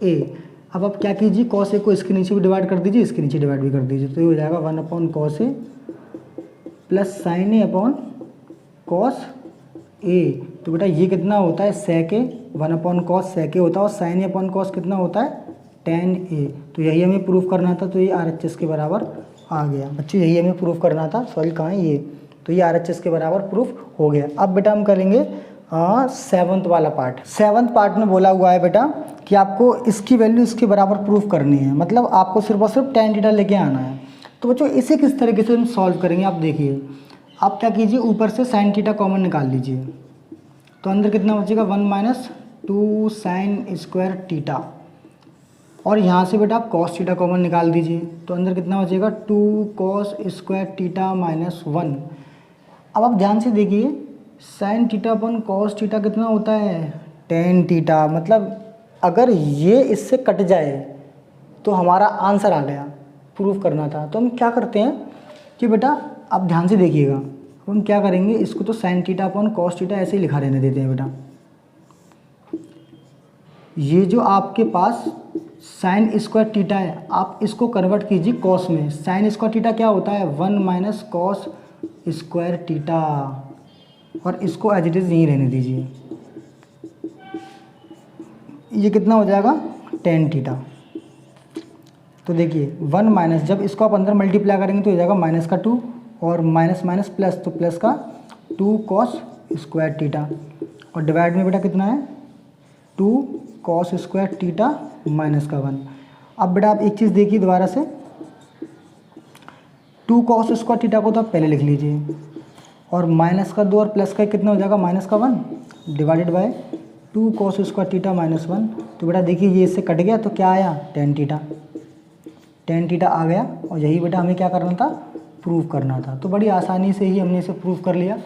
ए। अब आप क्या कीजिए, कॉस ए को इसके नीचे भी डिवाइड कर दीजिए, इसके नीचे डिवाइड भी कर दीजिए, तो ये हो जाएगा 1 upon cos A plus sine A upon cos A. तो बेटा ये कितना होता है सेक ए, 1 अपॉन कॉस सेक ए होता है, और साइन ए अपॉन कॉस कितना होता है टेन ए। तो यही हमें प्रूफ करना था, तो ये RHS के बराबर आ गया। बच्चों यही हमें प्रूफ करना था, सॉरी कहाँ है ये, तो ये RHS के बराबर प्रूफ हो गया। अब बेटा हम करेंगे 7th वाला पार्ट। 7th पार्ट में बोला हुआ है बेटा कि आपको इसकी वैल्यू इसके बराबर प्रूफ करनी है, मतलब आपको सिर्फ और सिर्फ tan थीटा लेके आना है। तो बच्चों इसे किस तरीके से हम सॉल्व करेंगे, आप देखिए। आप क्या कीजिए, ऊपर से साइन थीटा कॉमन निकाल लीजिए, तो अंदर कितना बचेगा 1 माइनस 2 साइन स्क्वायर थीटा, और यहाँ से बेटा आप कॉस थीटा कॉमन निकाल दीजिए, तो अंदर कितना बचेगा 2 कॉस स्क्वायर थीटा माइनस 1। अब आप ध्यान से देखिए, साइन थीटा अपन कॉस थीटा कितना होता है टेन थीटा, मतलब अगर ये इससे कट जाए तो हमारा आंसर आ गया, प्रूफ करना था। तो हम क्या करते हैं कि बेटा आप ध्यान से देखिएगा, हम क्या करेंगे, इसको तो sine theta upon cos theta ऐसे ही लिखा रहने देते हैं बेटा। ये जो आपके पास साइन स्क्वायर थीटा है, आप इसको कन्वर्ट कीजिए कॉस में। साइन स्क्वायर थीटा क्या होता है 1 माइनस कॉस स्क्वायर थीटा, और इसको एज इट इज़ यहीं रहने दीजिए। ये कितना हो जाएगा टेन थीटा। तो देखिए 1 माइनस, जब इसको आप अंदर मल्टीप्लाई करेंगे तो हो जाएगा माइनस का 2, और माइनस माइनस प्लस, तो प्लस का 2 कॉस स्क्वायर थीटा, और डिवाइड में बेटा कितना है 2 कॉस स्क्वायर थीटा माइनस का 1। अब बेटा आप एक चीज़ देखिए दोबारा से, 2 कॉस स्क्वायर थीटा को तो आप पहले लिख लीजिए, और माइनस का 2 और प्लस का कितना हो जाएगा माइनस का 1 divided by 2 cos square theta minus 1। तो बेटा देखिए ये इससे कट गया, तो क्या आया टेन थीटा आ गया, और यही बेटा हमें क्या करना था, प्रूव करना था। तो बड़ी आसानी से ही हमने इसे प्रूव कर लिया।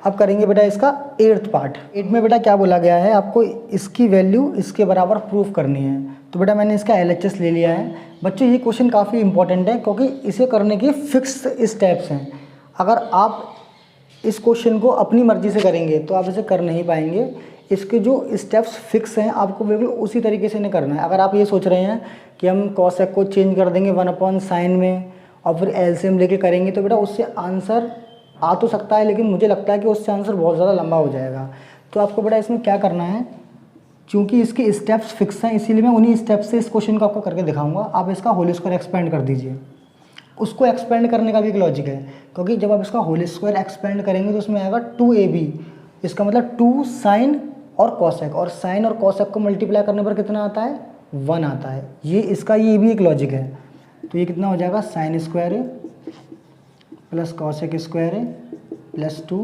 अब करेंगे बेटा इसका 8th पार्ट। 8 में बेटा क्या बोला गया है, आपको इसकी वैल्यू इसके बराबर प्रूफ करनी है। तो बेटा मैंने इसका LHS ले लिया है। बच्चों ये क्वेश्चन काफ़ी इंपॉर्टेंट है, क्योंकि इसे करने के फिक्स स्टेप्स हैं। अगर आप इस क्वेश्चन को अपनी मर्जी से करेंगे तो आप इसे कर नहीं पाएंगे। इसके जो स्टेप्स फिक्स हैं, आपको बिल्कुल उसी तरीके से नहीं करना है। अगर आप ये सोच रहे हैं कि हम कॉसेक को चेंज कर देंगे 1 अपॉन साइन में और फिर एलसीएम लेके करेंगे, तो बेटा उससे आंसर आ तो सकता है, लेकिन मुझे लगता है कि उससे आंसर बहुत ज़्यादा लंबा हो जाएगा। तो आपको बेटा इसमें क्या करना है, चूँकि इसके स्टेप्स फिक्स हैं, इसीलिए मैं उन्हीं स्टेप्स से इस क्वेश्चन को आपको करके दिखाऊंगा। आप इसका होल स्क्वायर एक्सपेंड कर दीजिए। उसको एक्सपेंड करने का भी एक लॉजिक है, क्योंकि जब आप इसका होल स्क्वायर एक्सपेंड करेंगे तो उसमें आएगा 2ab, इसका मतलब 2 साइन और कॉसेक, और साइन और कॉसेक को मल्टीप्लाई करने पर कितना आता है 1 आता है। ये भी एक लॉजिक है। तो ये कितना हो जाएगा साइन स्क्वायर है प्लस कॉसेक स्क्वायर है plus 2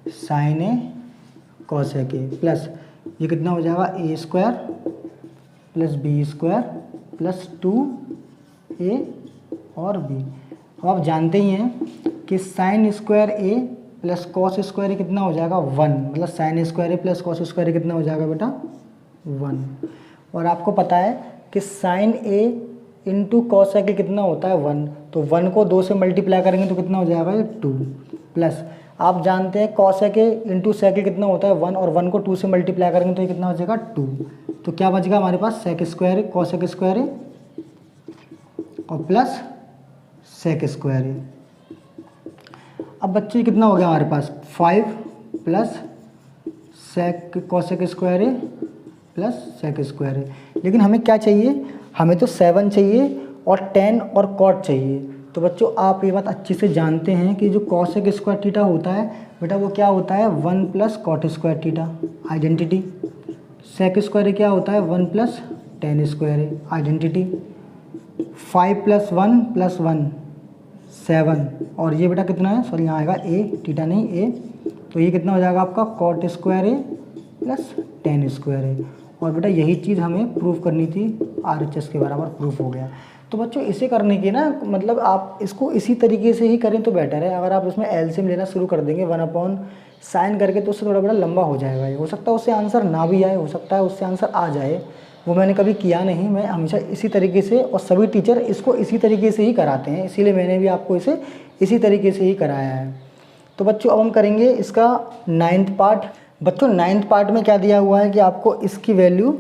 sine A cosec A, plus ये कितना हो जाएगा A square plus B square plus 2a और b। अब आप जानते ही हैं कि sine square A plus cos square A कितना हो जाएगा 1, मतलब sine square A plus cos square A कितना हो जाएगा बेटा 1। और आपको पता है कि sign A into cos A कितना होता है 1, तो 1 को 2 से मल्टीप्लाई करेंगे तो कितना हो जाएगा ये 2, प्लस आप जानते हैं कॉस ए इंटू सेक कितना होता है 1, और 1 को 2 से मल्टीप्लाई करेंगे तो ये कितना हो जाएगा 2। तो क्या बचेगा हमारे पास सेक square A cos A square A और प्लस सेक स्क्वायर ए। अब बच्चे कितना हो गया हमारे पास 5 plus sec cosec square A plus sec square ए। लेकिन हमें क्या चाहिए, हमें तो 7 चाहिए और 10 और कॉट चाहिए। तो बच्चों आप ये बात अच्छे से जानते हैं कि जो कॉसेक स्क्वायर थीटा होता है बेटा वो क्या होता है 1 plus cot square theta identity. Sec square A क्या होता है 1 plus tan square A identity. 5 plus 1 plus 1 7, और ये बेटा कितना है, सॉरी यहाँ आएगा ए, थीटा नहीं ए, तो ये कितना हो जाएगा आपका cot square A plus tan square A. और बेटा यही चीज़ हमें प्रूफ करनी थी, RHS के बराबर प्रूफ हो गया। तो बच्चों इसे करने की ना मतलब आप इसको इसी तरीके से ही करें तो बेटर है। अगर आप इसमें एलसीएम लेना शुरू कर देंगे 1/sin करके तो उससे थोड़ा बड़ा लंबा हो जाएगा। ये हो सकता है उससे आंसर ना भी आए, हो सकता है उससे आंसर आ जाए, वो मैंने कभी किया नहीं। मैं हमेशा इसी तरीके से, और सभी टीचर इसको इसी तरीके से ही कराते हैं, इसीलिए मैंने भी आपको इसे इसी तरीके से ही कराया है। तो बच्चों अब हम करेंगे इसका 9th पार्ट। बच्चों 9th पार्ट में क्या दिया हुआ है कि आपको इसकी वैल्यू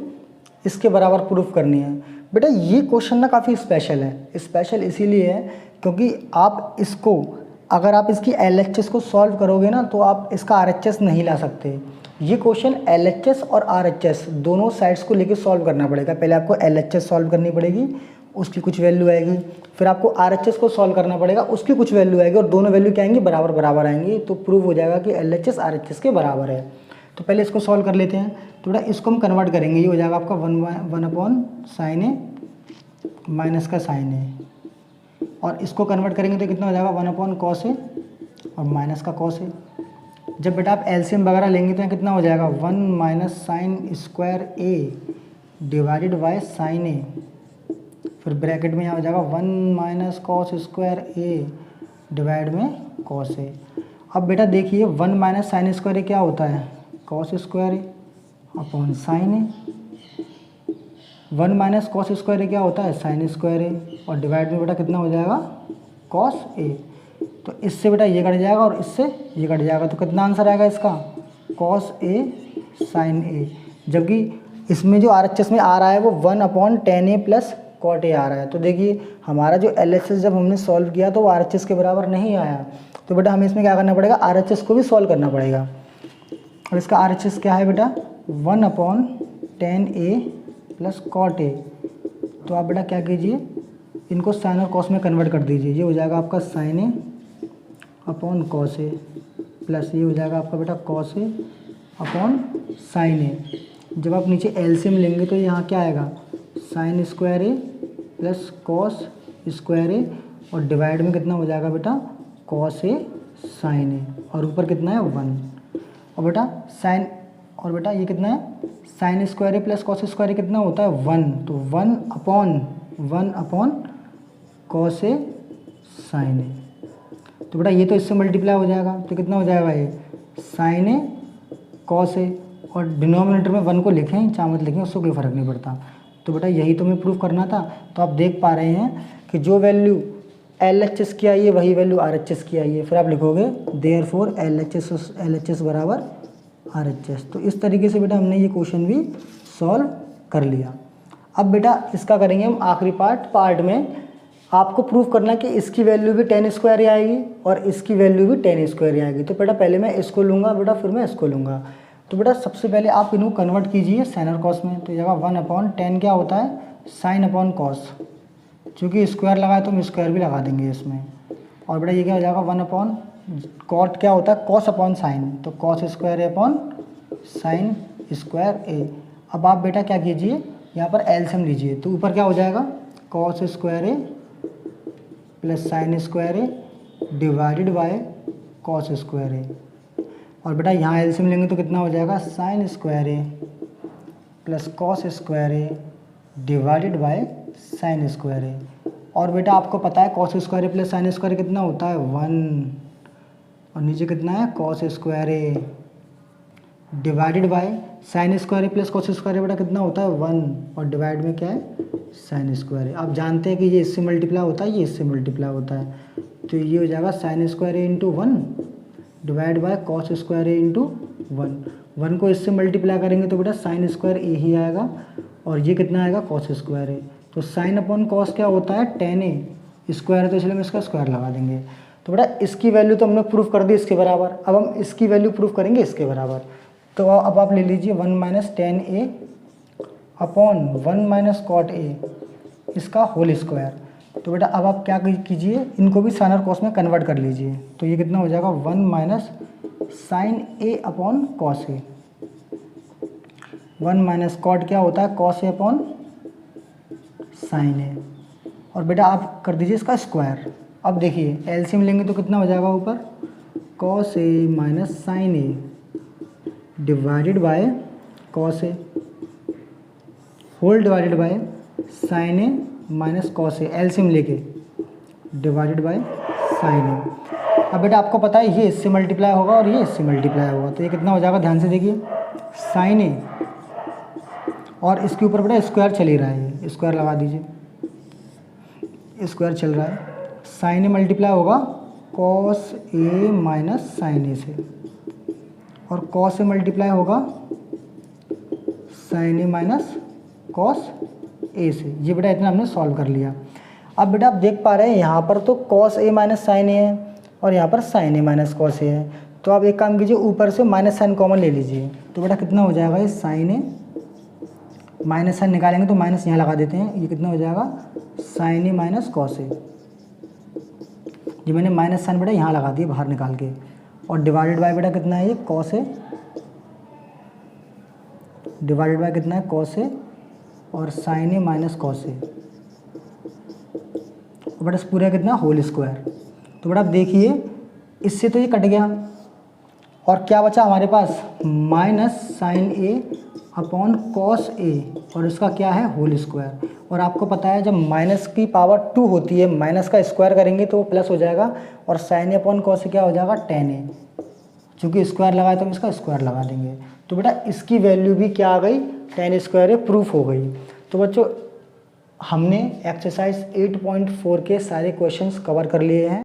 इसके बराबर प्रूफ करनी है। बेटा ये क्वेश्चन ना काफ़ी स्पेशल है। स्पेशल इसीलिए है क्योंकि आप इसको, अगर आप इसकी LHS को सॉल्व करोगे ना तो आप इसका RHS नहीं ला सकते। ये क्वेश्चन LHS और RHS दोनों साइड्स को लेके सॉल्व करना पड़ेगा। पहले आपको LHS सॉल्व करनी पड़ेगी, उसकी कुछ वैल्यू आएगी, फिर आपको RHS को सॉल्व करना पड़ेगा, उसकी कुछ वैल्यू आएगी, और दोनों वैल्यू क्या आएंगी, बराबर बराबर आएंगी। तो प्रूव हो जाएगा कि LHS RHS के बराबर है। तो पहले इसको सॉल्व कर लेते हैं। तो बेटा इसको हम कन्वर्ट करेंगे, ये हो जाएगा आपका 1/sin ए माइनस का साइन ए, और इसको कन्वर्ट करेंगे तो कितना हो जाएगा 1/cos ए और माइनस का cos ए। जब बेटा आप एलसीएम वगैरह लेंगे तो कितना हो जाएगा 1 - sin square A divided by sine A, फिर ब्रैकेट में यहाँ हो जाएगा 1 - cos स्क्वायर ए डिवाइड में cos ए। अब बेटा देखिए 1 - sin स्क्वायर ए क्या होता है cos square A upon sine A, 1 - cos square A क्या होता है sin स्क्वायर ए, और डिवाइड में बेटा कितना हो जाएगा cos ए। तो इससे बेटा ये कट जाएगा और इससे ये कट जाएगा, तो कितना आंसर आएगा इसका cos ए sin ए। जबकि इसमें जो RHS में आ रहा है वो 1/10 ए प्लस cot ए आ रहा है। तो देखिए हमारा जो LHS जब हमने सॉल्व किया तो वो RHS के बराबर नहीं आया। तो बेटा हमें इसमें क्या करना पड़ेगा, RHS को भी सॉल्व करना पड़ेगा। और इसका RHS क्या है बेटा 1/10 ए प्लस cot ए। तो आप बेटा क्या कीजिए, इनको साइन और कॉस में कन्वर्ट कर दीजिए। ये हो जाएगा आपका sign A upon cos A, plus ये हो जाएगा आपका बेटा कॉस ए अपॉन साइन ए। जब आप नीचे एलसीएम लेंगे तो यहाँ क्या आएगा sign square A plus cos square A, और डिवाइड में कितना हो जाएगा बेटा कॉस ए साइन ए, और ऊपर कितना है 1। और बेटा साइन, और बेटा ये कितना है sine square A plus cos square A कितना होता है 1, तो 1/1 कॉस ए साइन ए। तो बेटा ये तो इससे मल्टीप्लाई हो जाएगा, तो कितना हो जाएगा ये साइन ए कॉस ए, और डिनोमिनेटर में 1 को लिखें चाहे मत लिखें उससे कोई फ़र्क नहीं पड़ता। तो बेटा यही तो हमें प्रूफ करना था। तो आप देख पा रहे हैं कि जो वैल्यू LHS की आई है वही वैल्यू RHS की आई है। फिर आप लिखोगे देयरफॉर LHS बराबर RHS। तो इस तरीके से बेटा हमने ये क्वेश्चन भी सॉल्व कर लिया। अब बेटा इसका करेंगे हम आखिरी पार्ट में आपको प्रूफ करना कि इसकी वैल्यू भी 10 स्क्वायर आएगी और इसकी वैल्यू भी 10 स्क्वायर आएगी। तो बेटा पहले मैं इसको लूँगा बेटा, फिर मैं इसको लूँगा। तो बेटा सबसे पहले आप इनको कन्वर्ट कीजिए साइन और कॉस में। तो जगह 1/10 क्या होता है साइन अपॉन कॉस, चूँकि स्क्वायर लगाए तो हम स्क्वायर भी लगा देंगे इसमें। और बेटा ये क्या हो जाएगा 1/कॉट क्या होता है कॉस अपॉन साइन, तो cos square upon sine square A. अब आप बेटा क्या कीजिए यहाँ पर एलसीएम लीजिए, तो ऊपर क्या हो जाएगा cos square A plus sine square A divided by cos square A. और बेटा यहाँ एलसीएम लेंगे तो कितना हो जाएगा sine square A plus cos square A divided by sine square A. और बेटा आपको पता है cos square A plus sine square कितना होता है 1, और नीचे कितना है cos square A divided by sine square A plus cos square A बेटा कितना होता है 1, और डिवाइड में क्या है साइन स्क्वायर ए। आप जानते हैं कि ये इससे मल्टीप्लाई होता है, ये इससे मल्टीप्लाई होता है, तो ये हो जाएगा sine square A into 1 divide by cos square A into 1 को इससे मल्टीप्लाई करेंगे तो बेटा साइन स्क्वायर ए ही आएगा, और ये कितना आएगा कॉस स्क्वायर ए। तो साइन अपॉन कॉस क्या होता है टेन ए स्क्वायर है, तो इसलिए हम इसका स्क्वायर लगा देंगे। तो बेटा इसकी वैल्यू तो हमने प्रूफ कर दी इसके बराबर, अब हम इसकी वैल्यू प्रूफ करेंगे इसके बराबर। तो अब आप ले लीजिए 1 minus tan A upon 1 minus cot A इसका होल स्क्वायर। तो बेटा अब आप क्या कीजिए, इनको भी साइन और कॉस में कन्वर्ट कर लीजिए, तो ये कितना हो जाएगा 1 minus sine A upon cos A. 1 minus cot क्या होता है कॉस ए अपॉन साइन ए, और बेटा आप कर दीजिए इसका स्क्वायर। अब देखिए एलसीएम लेंगे तो कितना हो जाएगा ऊपर cos A minus sine A divided by cos A whole divided by sine A minus cos A, LCM लेके डिवाइडेड बाय साइन ए। अब बेटा आपको पता है ये इससे मल्टीप्लाई होगा और ये इससे मल्टीप्लाई होगा, तो ये कितना हो जाएगा ध्यान से देखिए साइन ए, और इसके ऊपर बेटा स्क्वायर चल ही रहा है, ये स्क्वायर लगा दीजिए, स्क्वायर चल रहा है, साइन ए मल्टीप्लाई होगा कॉस ए माइनस साइन ए से, और कॉस ए मल्टीप्लाई होगा साइन ए माइनस कॉस ए से। ये बेटा इतना हमने सॉल्व कर लिया। अब बेटा आप देख पा रहे हैं यहाँ पर तो कॉस ए माइनस साइन ए है और यहाँ पर साइन ए माइनस कॉस ए है, तो आप एक काम कीजिए ऊपर से माइनस साइन कॉमन ले लीजिए, तो बेटा कितना हो जाएगा ये साइन ए माइनस साइन निकालेंगे तो माइनस यहाँ लगा देते हैं, ये कितना हो जाएगा साइन ए माइनस कॉस ए। ये मैंने माइनस साइन बेटा यहाँ लगा दिए बाहर निकाल के, और डिवाइडेड बाय बेटा कितना है ये कॉस ए डिवाइडेड बाय कितना है कॉस ए और साइन ए माइनस कॉस ए, बेटा पूरा कितना होल स्क्वायर। तो बेटा आप देखिए इससे तो ये कट गया, और क्या बचा हमारे पास minus sine A upon cos A, और इसका क्या है होल स्क्वायर। और आपको पता है जब माइनस की पावर 2 होती है माइनस का स्क्वायर करेंगे तो वो प्लस हो जाएगा, और sign A upon cos A क्या हो जाएगा टेन ए, चूँकि स्क्वायर लगाए तो हम इसका स्क्वायर लगा देंगे। तो बेटा इसकी वैल्यू भी क्या आ गई टेन स्क्वायर ए प्रूफ हो गई। तो बच्चों हमने एक्सरसाइज 8.4 के सारे क्वेश्चंस कवर कर लिए हैं।